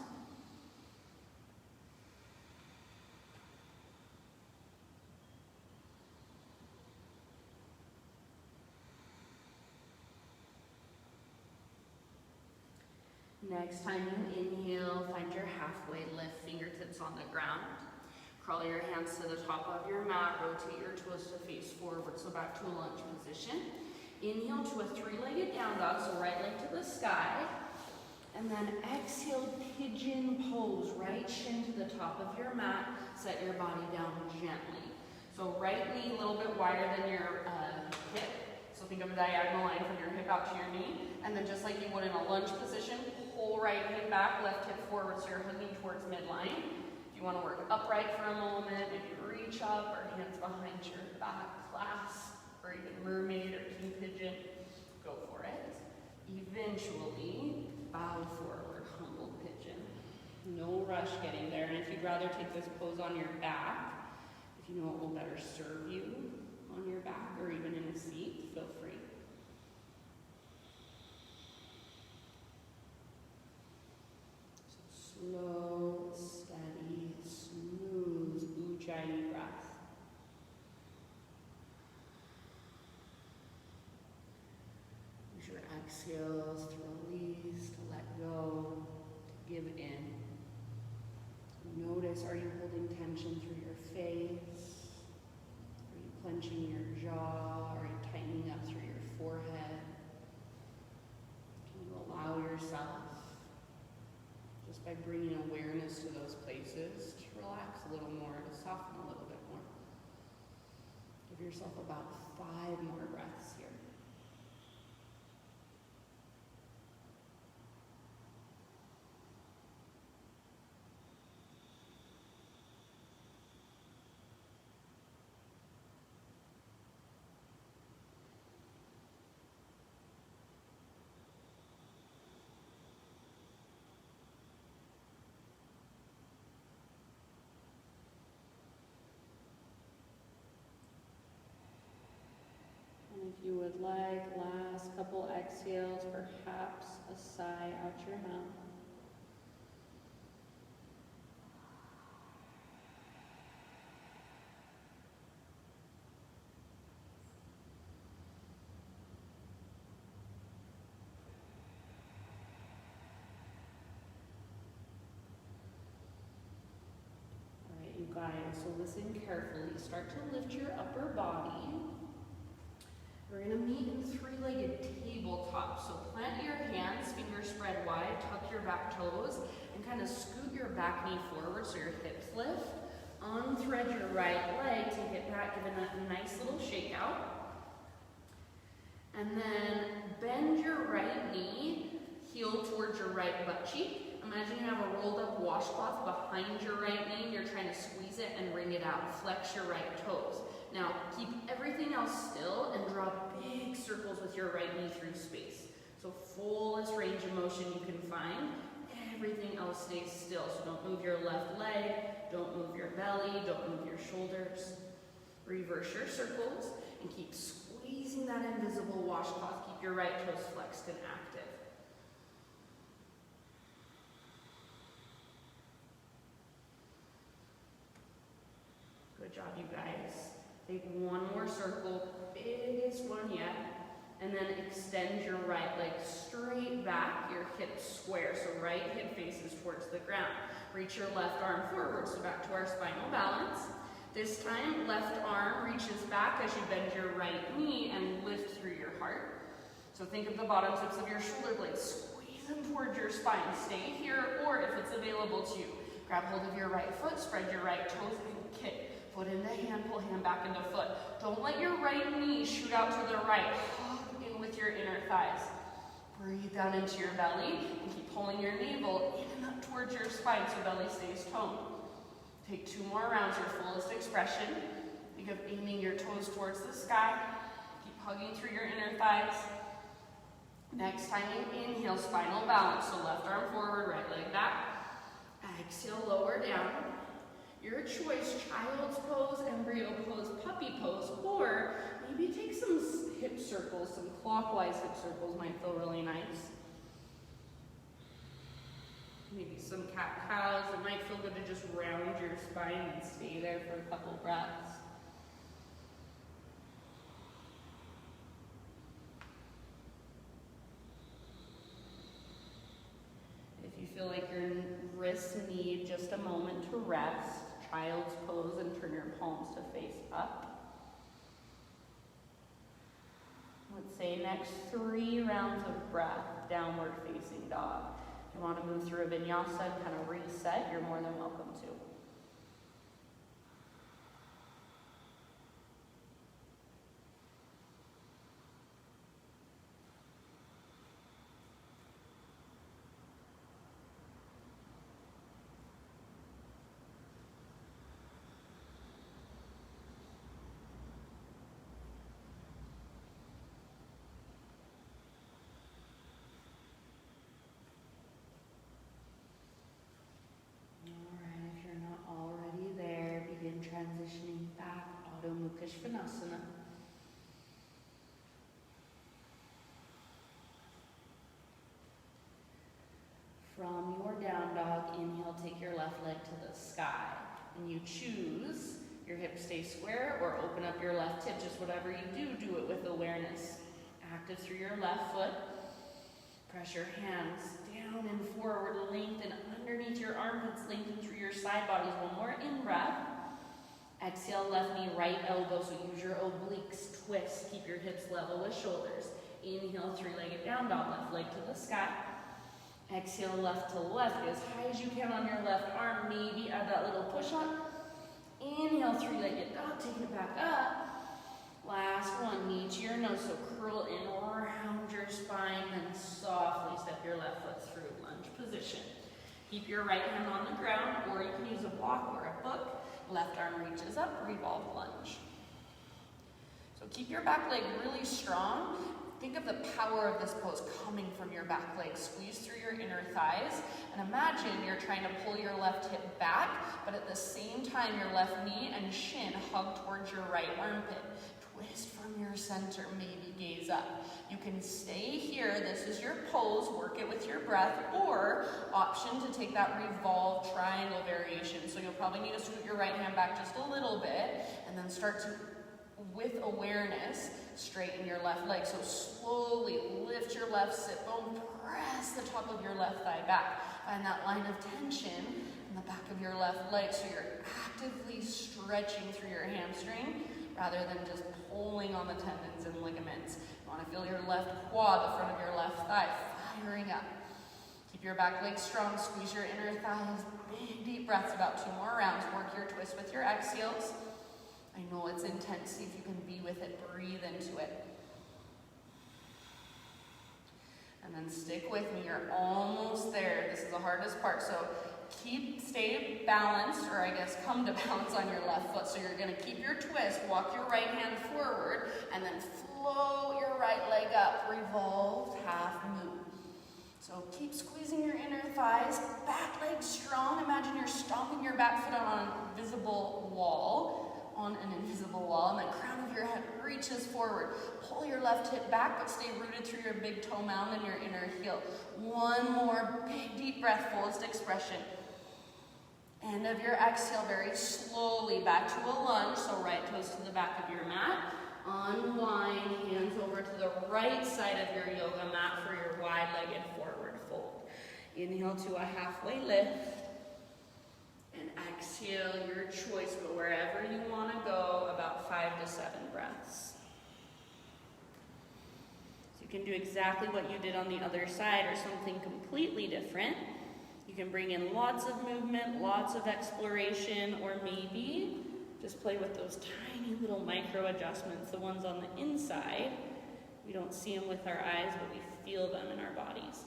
Next time you inhale, find your halfway lift, fingertips on the ground. Crawl your hands to the top of your mat, rotate your toes to face forward, so back to a lunge position. Inhale to a 3-legged down dog, so right leg to the sky. And then exhale, pigeon pose, right shin to the top of your mat. Set your body down gently. So right knee a little bit wider than your hip. So think of a diagonal line from your hip out to your knee. And then just like you would in a lunge position, pull right hip back, left hip forward, so you're hooking towards midline. If you want to work upright for a moment, maybe reach up or hands behind your back, clasp. Or even mermaid or king pigeon, go for it. Eventually, bow forward, humble pigeon. No rush getting there, and if you'd rather take this pose on your back, if you know it will better serve you on your back or even in a seat, feel free. So slow, steady, smooth, ujjayi breath. Exhales to release, to let go, to give in. Notice, are you holding tension through your face? Are you clenching your jaw? Are you tightening up through your forehead? Can you allow yourself, just by bringing awareness to those places, to relax a little more, to soften a little bit more? Give yourself about 5 more breaths here. If you would like, last couple exhales, perhaps a sigh out your mouth. so listen carefully. Start to lift your upper body. We're going to meet in three-legged tabletop. So plant your hands, fingers spread wide, tuck your back toes, and kind of scoot your back knee forward so your hips lift. Unthread your right leg, take it back, give it a nice little shake out. And then bend your right knee, heel towards your right butt cheek. Imagine you have a rolled up washcloth behind your right knee and you're trying to squeeze it and wring it out. Flex your right toes. Now, keep everything else still and draw big circles with your right knee through space. So fullest range of motion you can find. Everything else stays still. So don't move your left leg, don't move your belly, don't move your shoulders. Reverse your circles and keep squeezing that invisible washcloth. Keep your right toes flexed and active. Good job, you guys. Take one more circle, biggest one yet, and then extend your right leg straight back, your hips square, so right hip faces towards the ground. Reach your left arm forward, so back to our spinal balance. This time, left arm reaches back as you bend your right knee and lift through your heart. So think of the bottom tips of your shoulder blades, squeeze them towards your spine. Stay here, or if it's available to you, grab hold of your right foot, spread your right toes, and kick. Foot into hand, pull hand back into foot. Don't let your right knee shoot out to the right. Hug in with your inner thighs. Breathe down into your belly and keep pulling your navel in and up towards your spine so belly stays toned. Take 2 more rounds, your fullest expression. Think of aiming your toes towards the sky. Keep hugging through your inner thighs. Next time you inhale, spinal balance. So left arm forward, right leg back. Exhale, lower down. Your choice, child's pose, embryo pose, puppy pose, or maybe take some hip circles, some clockwise hip circles might feel really nice. Maybe some cat-cows. It might feel good to just round your spine and stay there for a couple breaths. If you feel like your wrists need just a moment to rest, child's pose and turn your palms to face up. Let's say next 3 rounds of breath, downward facing dog. If you want to move through a vinyasa and kind of reset, you're more than welcome to. Transitioning back, Paschimottanasana. From your down dog, inhale, take your left leg to the sky. And you choose, your hips stay square or open up your left hip. Just whatever you do it with awareness. Active through your left foot. Press your hands down and forward, lengthen underneath your armpits, lengthen through your side bodies. One more in breath. Exhale, left knee, right elbow, so use your obliques, twist, keep your hips level with shoulders. Inhale, 3-legged down dog, left leg to the sky. Exhale, left to left, get as high as you can on your left arm, maybe add that little push up. Inhale, 3-legged dog, take it back up. Last one, knee to your nose, so curl in, round your spine, then softly step your left foot through, lunge position. Keep your right hand on the ground, or you can use a block or a book. Left arm reaches up, revolved lunge. So keep your back leg really strong. Think of the power of this pose coming from your back leg. Squeeze through your inner thighs, and imagine you're trying to pull your left hip back, but at the same time your left knee and shin hug towards your right armpit. Twist from your center, maybe gaze up. You can stay here, this is your pose, work it with your breath, or option to take that revolved triangle variation. So you'll probably need to scoot your right hand back just a little bit, and then start to, with awareness, straighten your left leg. So slowly lift your left sit bone, press the top of your left thigh back. Find that line of tension in the back of your left leg. So you're actively stretching through your hamstring rather than just pulling on the tendons and ligaments. You want to feel your left quad, the front of your left thigh, firing up. Keep your back leg strong, squeeze your inner thighs. Big deep breaths, about 2 more rounds. Work your twist with your exhales. I know it's intense, see if you can be with it, breathe into it. And then stick with me, you're almost there. This is the hardest part, so stay balanced, or I guess come to balance on your left foot. So you're gonna keep your twist, walk your right hand forward, and then float your right leg up, revolved half moon. So keep squeezing your inner thighs, back leg strong. Imagine you're stomping your back foot on an invisible wall, and then crown of your head reaches forward. Pull your left hip back, but stay rooted through your big toe mound and your inner heel. One more big deep breath, fullest expression. End of your exhale, very slowly back to a lunge, so right toes to the back of your mat. Unwind, hands over to the right side of your yoga mat for your wide-legged forward fold. Inhale to a halfway lift. And exhale your choice, go wherever you want to go, about 5 to 7 breaths. So you can do exactly what you did on the other side or something completely different. You can bring in lots of movement, lots of exploration, or maybe just play with those tiny little micro adjustments, the ones on the inside. We don't see them with our eyes, but we feel them in our bodies.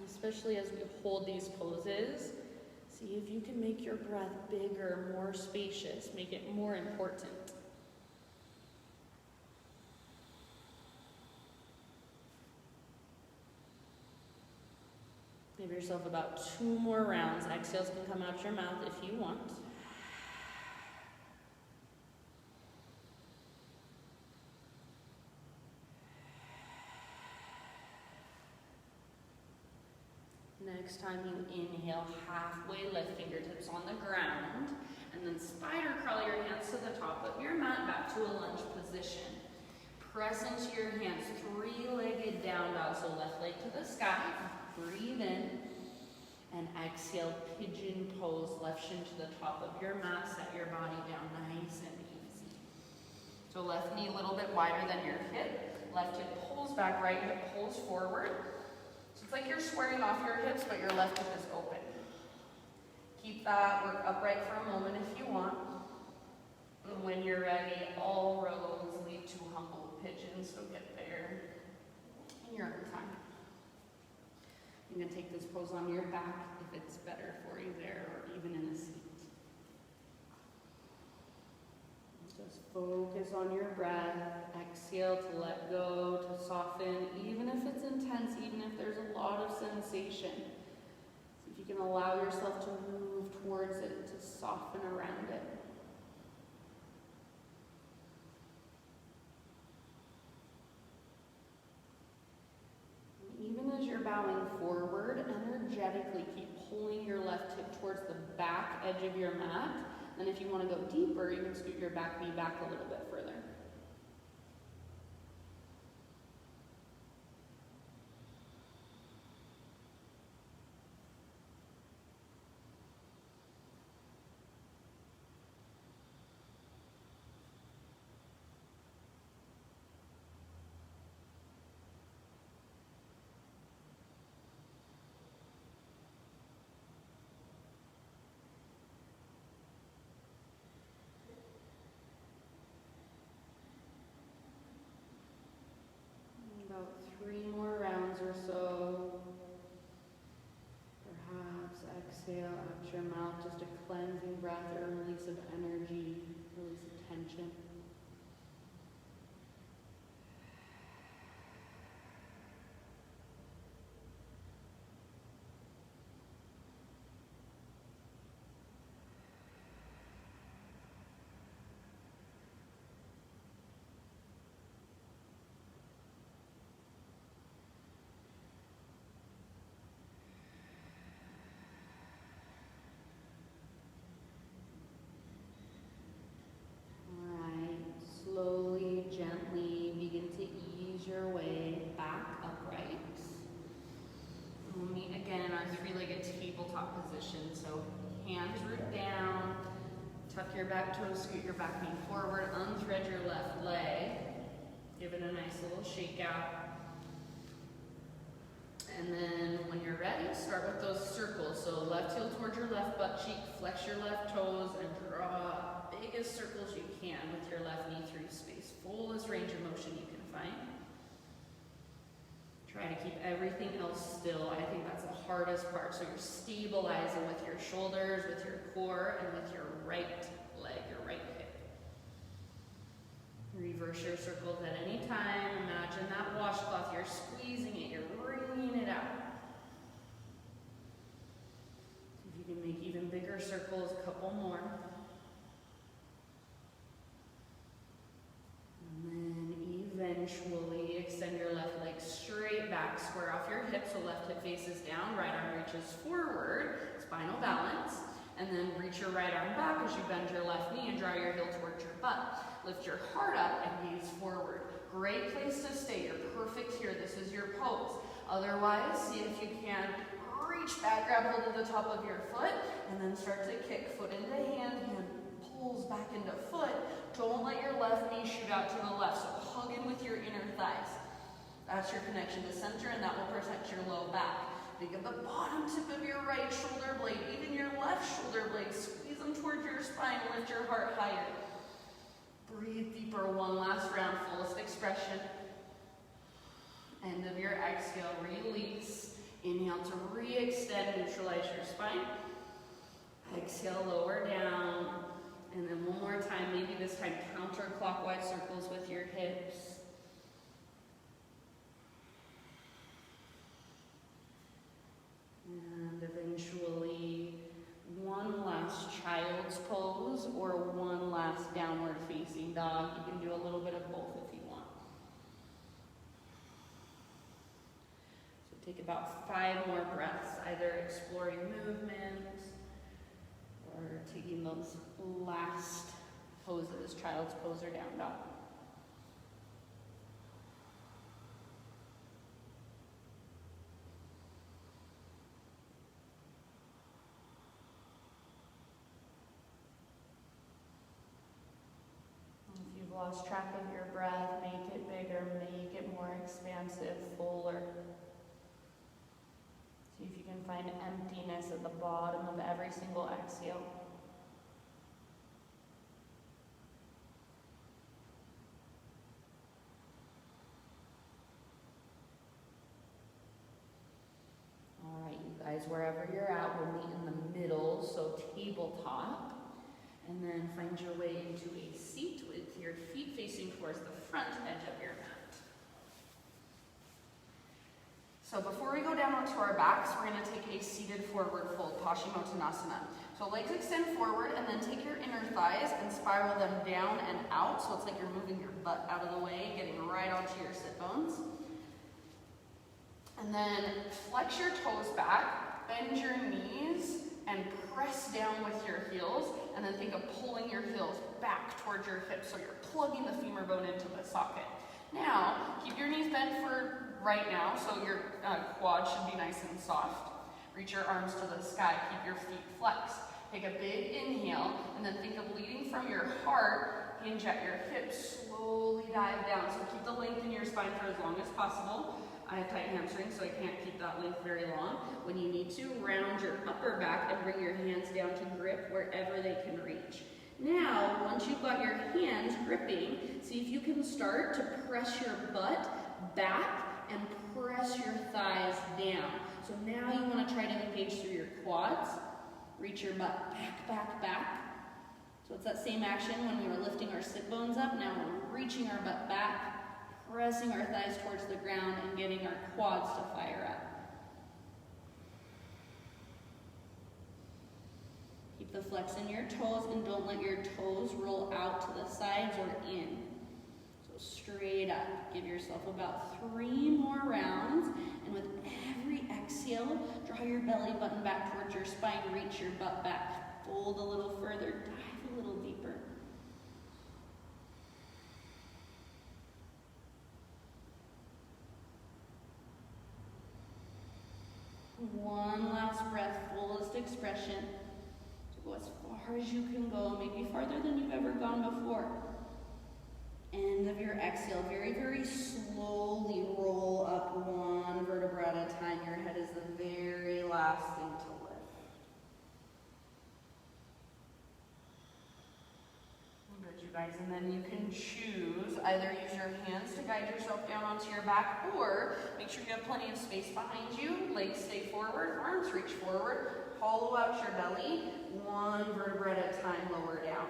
Especially as we hold these poses, see if you can make your breath bigger, more spacious, make it more important. Give yourself about 2 more rounds. Exhales can come out your mouth if you want. Next time you inhale, halfway lift, fingertips on the ground, and then spider crawl your hands to the top of your mat, back to a lunge position. Press into your hands, 3-legged down dog, so left leg to the sky. Breathe in, and exhale, pigeon pose, left shin to the top of your mat, set your body down nice and easy. So left knee a little bit wider than your hip, left hip pulls back, right hip pulls forward. So it's like you're squaring off your hips, but your left hip is open. Keep that, work upright for a moment if you want. And when you're ready, all roads lead to humble pigeon, so get there in your own time. You can take this pose on your back if it's better for you there, or even in a seat. Just focus on your breath. Exhale to let go, to soften, even if it's intense, even if there's a lot of sensation. See if you can allow yourself to move towards it, to soften around it. Even as you're bowing forward, energetically keep pulling your left hip towards the back edge of your mat. And if you want to go deeper, you can scoot your back knee back a little bit further. About 3 more rounds or so. Perhaps exhale out your mouth, just a cleansing breath or a release of energy, release of tension. Tuck your back toes, scoot your back knee forward, unthread your left leg. Give it a nice little shake out. And then when you're ready, start with those circles. So left heel towards your left butt cheek, flex your left toes, and draw biggest circles you can with your left knee through space. Fullest range of motion you can find. Try to keep everything else still. I think that's the hardest part. So you're stabilizing with your shoulders, with your core, and with your right leg, your right hip. Reverse your circles at any time. Imagine that washcloth. You're squeezing it. You're wringing it out. If you can make even bigger circles, a couple more. And then eventually extend your left leg straight back. Square off your hips so left hip faces down. Right arm reaches forward. Spinal balance. And then reach your right arm back as you bend your left knee and draw your heel towards your butt. Lift your heart up and gaze forward. Great place to stay. You're perfect here. This is your pose. Otherwise, see if you can reach back, grab hold of the top of your foot, and then start to kick foot into hand. Hand pulls back into foot. Don't let your left knee shoot out to the left. So hug in with your inner thighs. That's your connection to center, and that will protect your low back. Think of the bottom tip of your right shoulder blade, even your left shoulder blade. Squeeze them towards your spine. Lift your heart higher. Breathe deeper. One last round. Fullest expression. End of your exhale. Release. Inhale to re-extend. Neutralize your spine. Exhale. Lower down. And then one more time. Maybe this time counterclockwise circles with your hips. And eventually, one last child's pose or one last downward facing dog. You can do a little bit of both if you want. So take about 5 more breaths, either exploring movement or taking those last poses, child's pose or down dog. Lost track of your breath, make it bigger, make it more expansive, fuller. See if you can find emptiness at the bottom of every single exhale. All right, you guys, wherever you're at, we'll meet in the middle, so tabletop. And then find your way into a seat with your feet facing towards the front edge of your mat. So before we go down onto our backs, we're going to take a seated forward fold, Paschimottanasana. So legs extend forward and then take your inner thighs and spiral them down and out. So it's like you're moving your butt out of the way, getting right onto your sit bones. And then flex your toes back, bend your knees, and press down with your heels, and then think of pulling your heels back towards your hips, so you're plugging the femur bone into the socket. Now, keep your knees bent for right now, so your quad should be nice and soft. Reach your arms to the sky, keep your feet flexed. Take a big inhale, and then think of leading from your heart, hinge at your hips, slowly dive down. So keep the length in your spine for as long as possible. I have tight hamstrings, so I can't keep that length very long. When you need to, round your upper back and bring your hands down to grip wherever they can reach. Now, once you've got your hands gripping, see if you can start to press your butt back and press your thighs down. So now you want to try to engage through your quads. Reach your butt back, back, back. So it's that same action when we were lifting our sit bones up. Now we're reaching our butt back, pressing our thighs towards the ground and getting our quads to fire up. Keep the flex in your toes and don't let your toes roll out to the sides or in. So straight up. Give yourself about 3 more rounds, and with every exhale, draw your belly button back towards your spine, reach your butt back, fold a little further, dive a little deeper. One last breath, fullest expression. So go as far far as you can go, maybe farther than you've ever gone before. End of your exhale, very, very slowly roll up one vertebra at a time. Your head is the very last thing to lift. Good, you guys. And then you can choose, either use your hands to guide yourself down onto your back, or make sure you have plenty of space behind you. Legs stay forward, arms reach forward. Hollow out your belly, one vertebra at a time, lower down.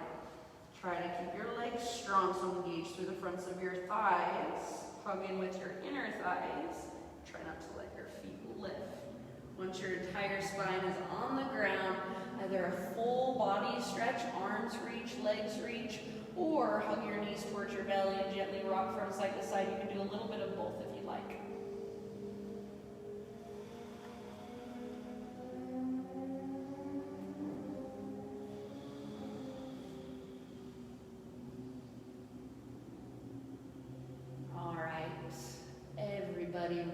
Try to keep your legs strong, so engage through the fronts of your thighs. Hug in with your inner thighs. Try not to let your feet lift. Once your entire spine is on the ground, either a full body stretch, arms reach, legs reach, or hug your knees towards your belly and gently rock from side to side. You can do a little bit of both if you like.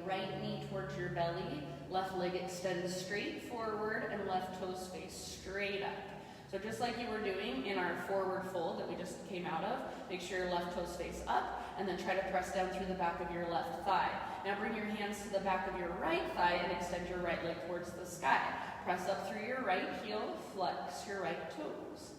Right knee towards your belly, left leg extends straight forward, and left toes face straight up. So just like you were doing in our forward fold that we just came out of, make sure your left toes face up, and then try to press down through the back of your left thigh. Now bring your hands to the back of your right thigh and extend your right leg towards the sky. Press up through your right heel, flex your right toes.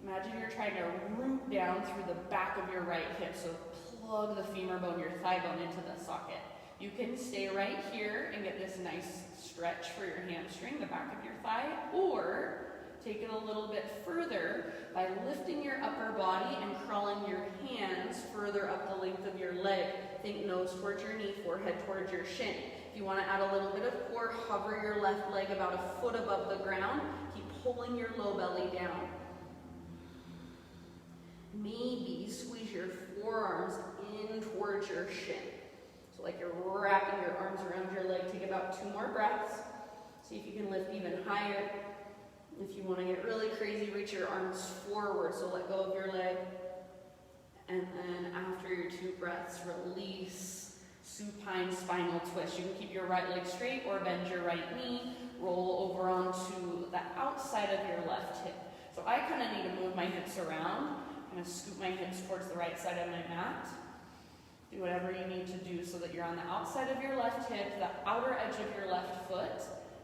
Imagine you're trying to root down through the back of your right hip, so plug the femur bone, your thigh bone, into the socket. You can stay right here and get this nice stretch for your hamstring, the back of your thigh, or take it a little bit further by lifting your upper body and crawling your hands further up the length of your leg. Think nose towards your knee, forehead towards your shin. If you want to add a little bit of core, hover your left leg about a foot above the ground. Keep pulling your low belly down. Maybe squeeze your forearms in towards your shin. So like you're wrapping your arms around your leg. Take about 2 more breaths. See if you can lift even higher. If you want to get really crazy, reach your arms forward. So let go of your leg. And then after your 2 breaths, release. Supine spinal twist. You can keep your right leg straight or bend your right knee. Roll over onto the outside of your left hip. So I kind of need to move my hips around. I'm going to scoop my hips towards the right side of my mat. Do whatever you need to do so that you're on the outside of your left hip, the outer edge of your left foot,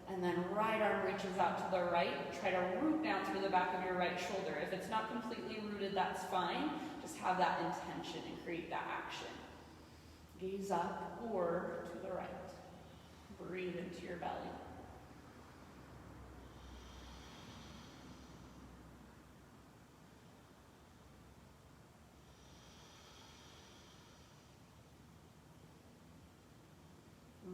and then right arm reaches out to the right. Try to root down through the back of your right shoulder. If it's not completely rooted, that's fine. Just have that intention and create that action. Gaze up or to the right. Breathe into your belly.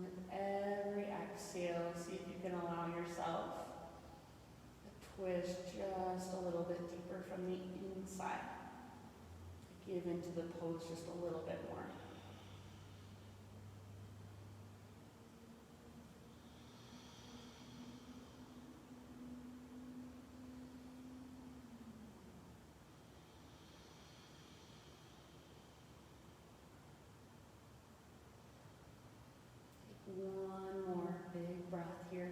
With every exhale, see if you can allow yourself to twist just a little bit deeper from the inside. Give into the pose just a little bit more. One more big breath here.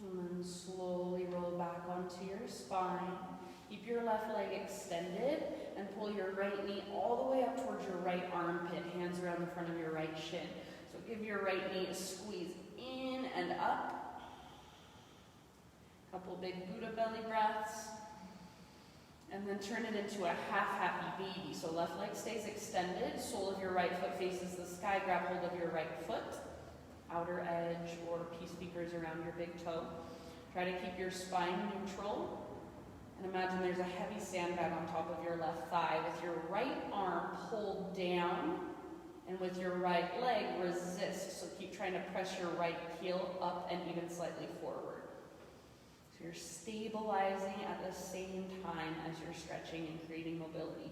And then slowly roll back onto your spine. Keep your left leg extended and pull your right knee all the way up towards your right armpit. Hands around the front of your right shin. So give your right knee a squeeze in and up. Couple big Buddha belly breaths. And then turn it into a half happy baby. So left leg stays extended, sole of your right foot faces the sky, grab hold of your right foot, outer edge or peace speakers around your big toe. Try to keep your spine neutral. And imagine there's a heavy sandbag on top of your left thigh. With your right arm pulled down, and with your right leg resist. So keep trying to press your right heel up and even slightly forward. You're stabilizing at the same time as you're stretching and creating mobility.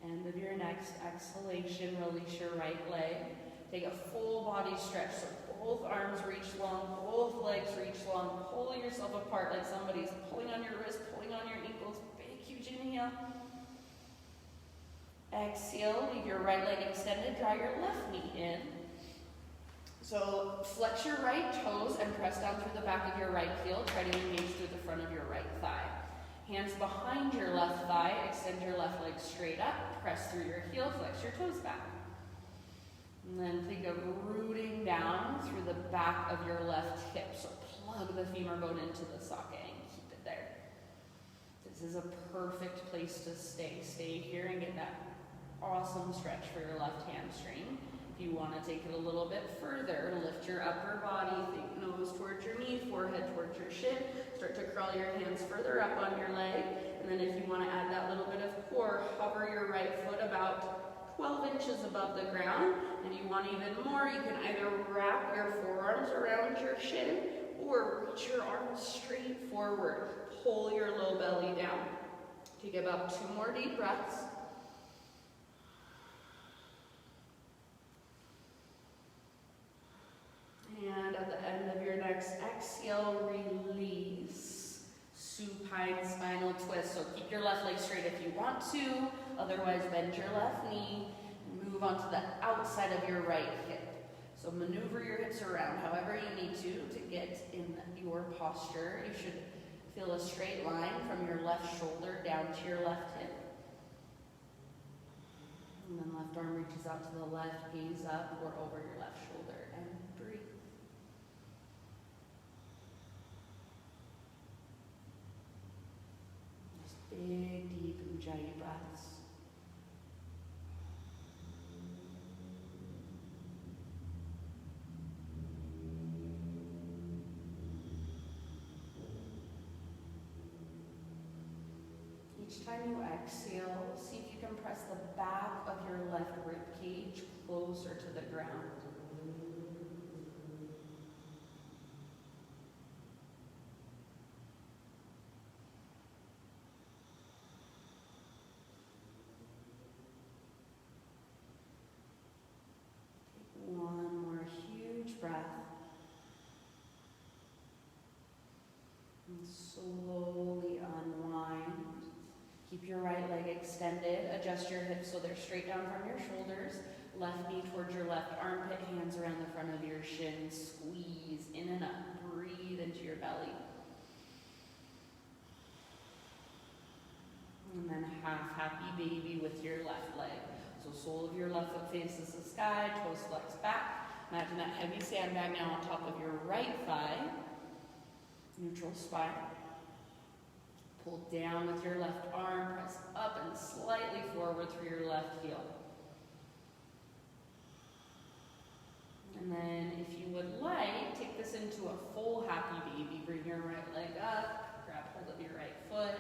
End of your next exhalation, release your right leg. Take a full body stretch, so both arms reach long, both legs reach long. Pull yourself apart like somebody's pulling on your wrist, pulling on your ankles. Big, huge inhale. Exhale, leave your right leg extended, draw your left knee in. So flex your right toes and press down through the back of your right heel. Try to engage through the front of your right thigh. Hands behind your left thigh, extend your left leg straight up, press through your heel, flex your toes back. And then think of rooting down through the back of your left hip. So plug the femur bone into the socket and keep it there. This is a perfect place to stay. Stay here and get that awesome stretch for your left hamstring. If you want to take it a little bit further, lift your upper body, think nose towards your knee, forehead towards your shin. Start to crawl your hands further up on your leg. And then if you want to add that little bit of core, hover your right foot about 12 inches above the ground. And if you want even more, you can either wrap your forearms around your shin or reach your arms straight forward. Pull your low belly down. Take about 2 more deep breaths. And at the end of your next exhale, release. Supine spinal twist. So keep your left leg straight if you want to. Otherwise, bend your left knee. Move onto the outside of your right hip. So maneuver your hips around however you need to get in your posture. You should feel a straight line from your left shoulder down to your left hip. And then left arm reaches out to the left, gaze up or over your left shoulder, and breathe. Just big, deep, ujjayi breaths. Each time you exhale, see if you can press the back of your left rib cage closer to the ground. Take one more huge breath. And slowly unwind. Keep your right leg extended. Adjust your hips so they're straight down from your shoulders. Left knee towards your left armpit, hands around the front of your shin. Squeeze in and up. Breathe into your belly. And then half happy baby with your left leg. So sole of your left foot faces the sky, toes flex back. Imagine that heavy sandbag now on top of your right thigh. Neutral spine. Pull down with your left arm, press up and slightly forward through your left heel. And then if you would like, take this into a full happy baby. Bring your right leg up, grab hold of your right foot,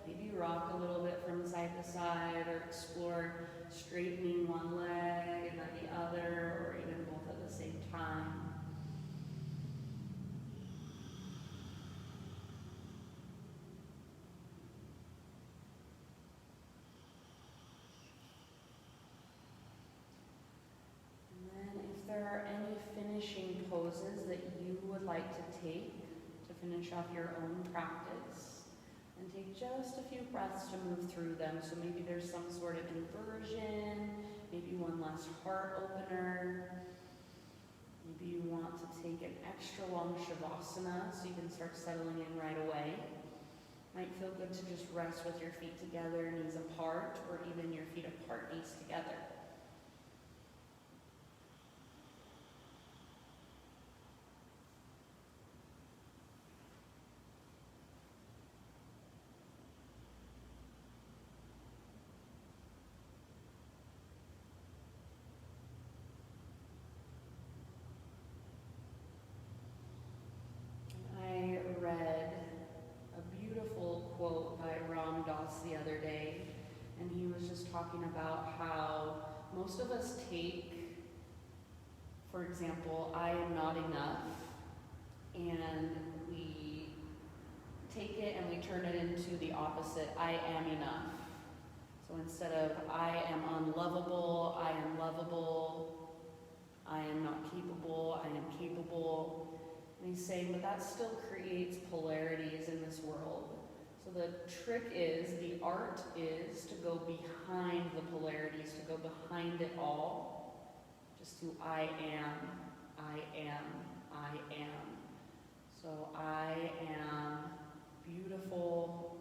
maybe rock a little bit from side to side, or explore straightening one leg and then the other, or even both at the same time. There are any finishing poses that you would like to take to finish off your own practice, and take just a few breaths to move through them. So maybe there's some sort of inversion, maybe one last heart opener, maybe you want to take an extra long shavasana so you can start settling in right away. Might feel good to just rest with your feet together, knees apart, or even your feet apart, knees together. The other day, and he was just talking about how most of us take, for example, I am not enough, and we take it and we turn it into the opposite, I am enough. So instead of I am unlovable, I am lovable, I am not capable, I am capable. And he's saying, but that still creates polarities in this world. So So the trick is, the art is to go behind the polarities, to go behind it all. Just to I am, I am, I am. So I am beautiful,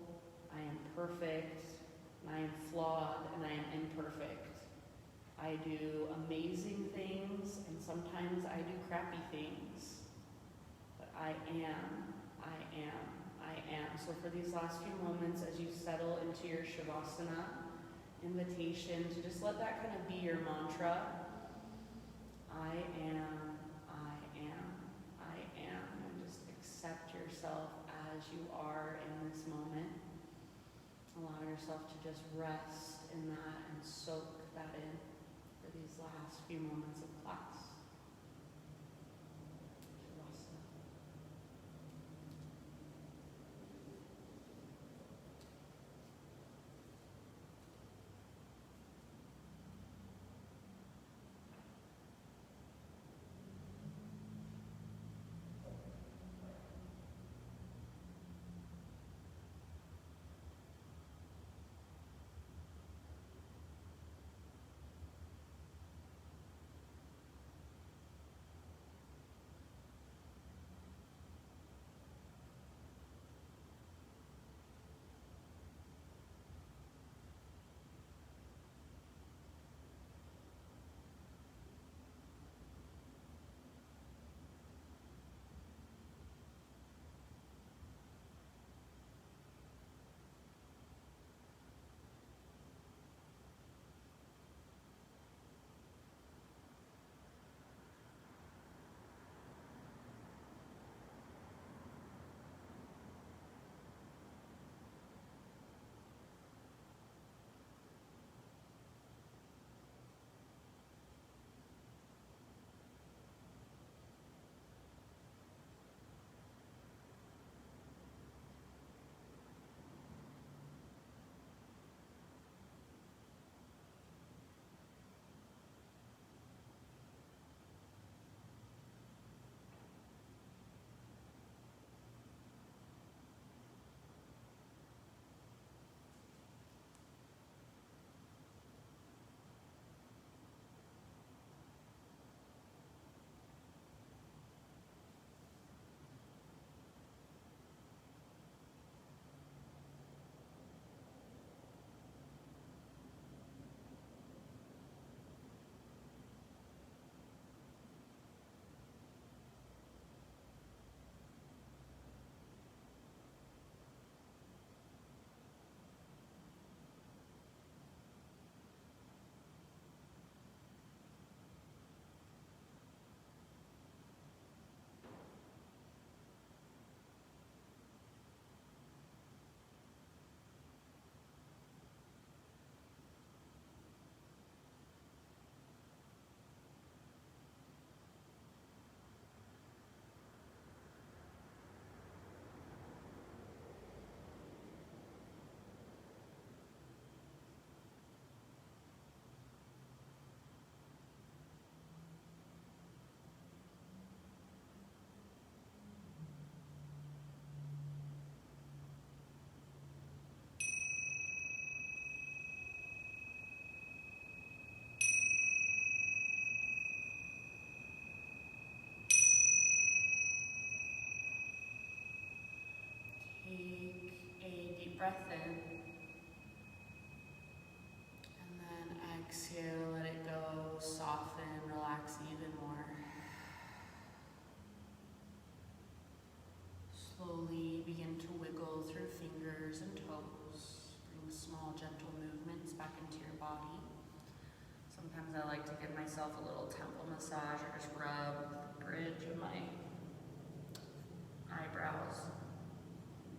I am perfect, and I am flawed, and I am imperfect. I do amazing things, and sometimes I do crappy things. But I am, I am, I am. So for these last few moments, as you settle into your Shavasana, invitation to just let that kind of be your mantra. I am, I am, I am. And just accept yourself as you are in this moment. Allow yourself to just rest in that and soak that in for these last few moments of class. Shavasana. Breath in, and then exhale, let it go, soften, relax even more. Slowly begin to wiggle through fingers and toes. Bring small, gentle movements back into your body. Sometimes I like to give myself a little temple massage or just rub the bridge of my eyebrows,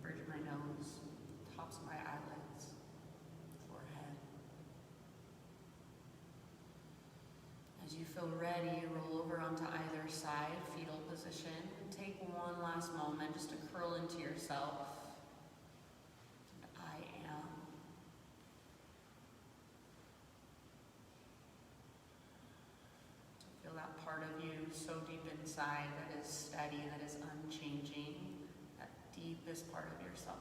bridge of my nose, tops of my eyelids, forehead. As you feel ready, roll over onto either side, fetal position, and take one last moment just to curl into yourself. And I am. So feel that part of you so deep inside that is steady, that is unchanging, that deepest part of yourself.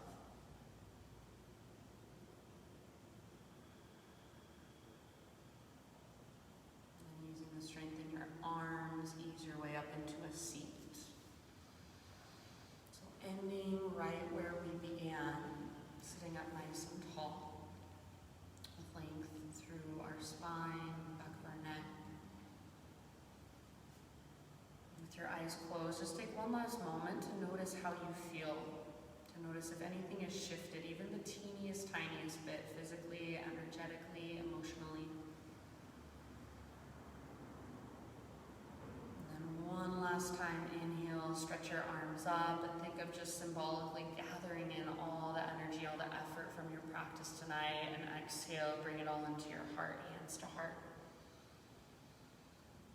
Your eyes closed, just take one last moment to notice how you feel, to notice if anything has shifted, even the teeniest, tiniest bit, physically, energetically, emotionally. And then one last time, inhale, stretch your arms up, and think of just symbolically gathering in all the energy, all the effort from your practice tonight, and exhale, bring it all into your heart, hands to heart.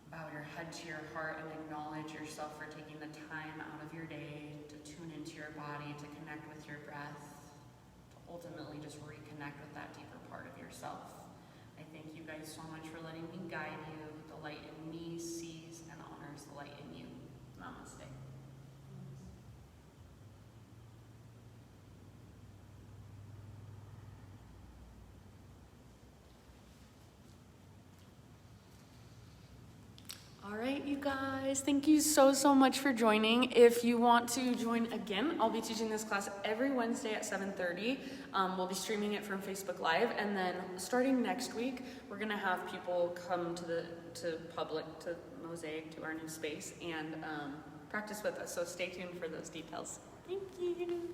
Bow your head to your heart and acknowledge yourself for taking the time out of your day to tune into your body, to connect with your breath, to ultimately just reconnect with that deeper part of yourself. I thank you guys so much for letting me guide you. The light in me sees and honors the light in you. Namaste. All right, you guys, thank you so much for joining. If you want to join again, I'll be teaching this class every Wednesday at 7:30. We'll be streaming it from Facebook Live, and then starting next week, we're gonna have people come to Publik, to Mosaic, to our new space, and practice with us. So stay tuned for those details. Thank you.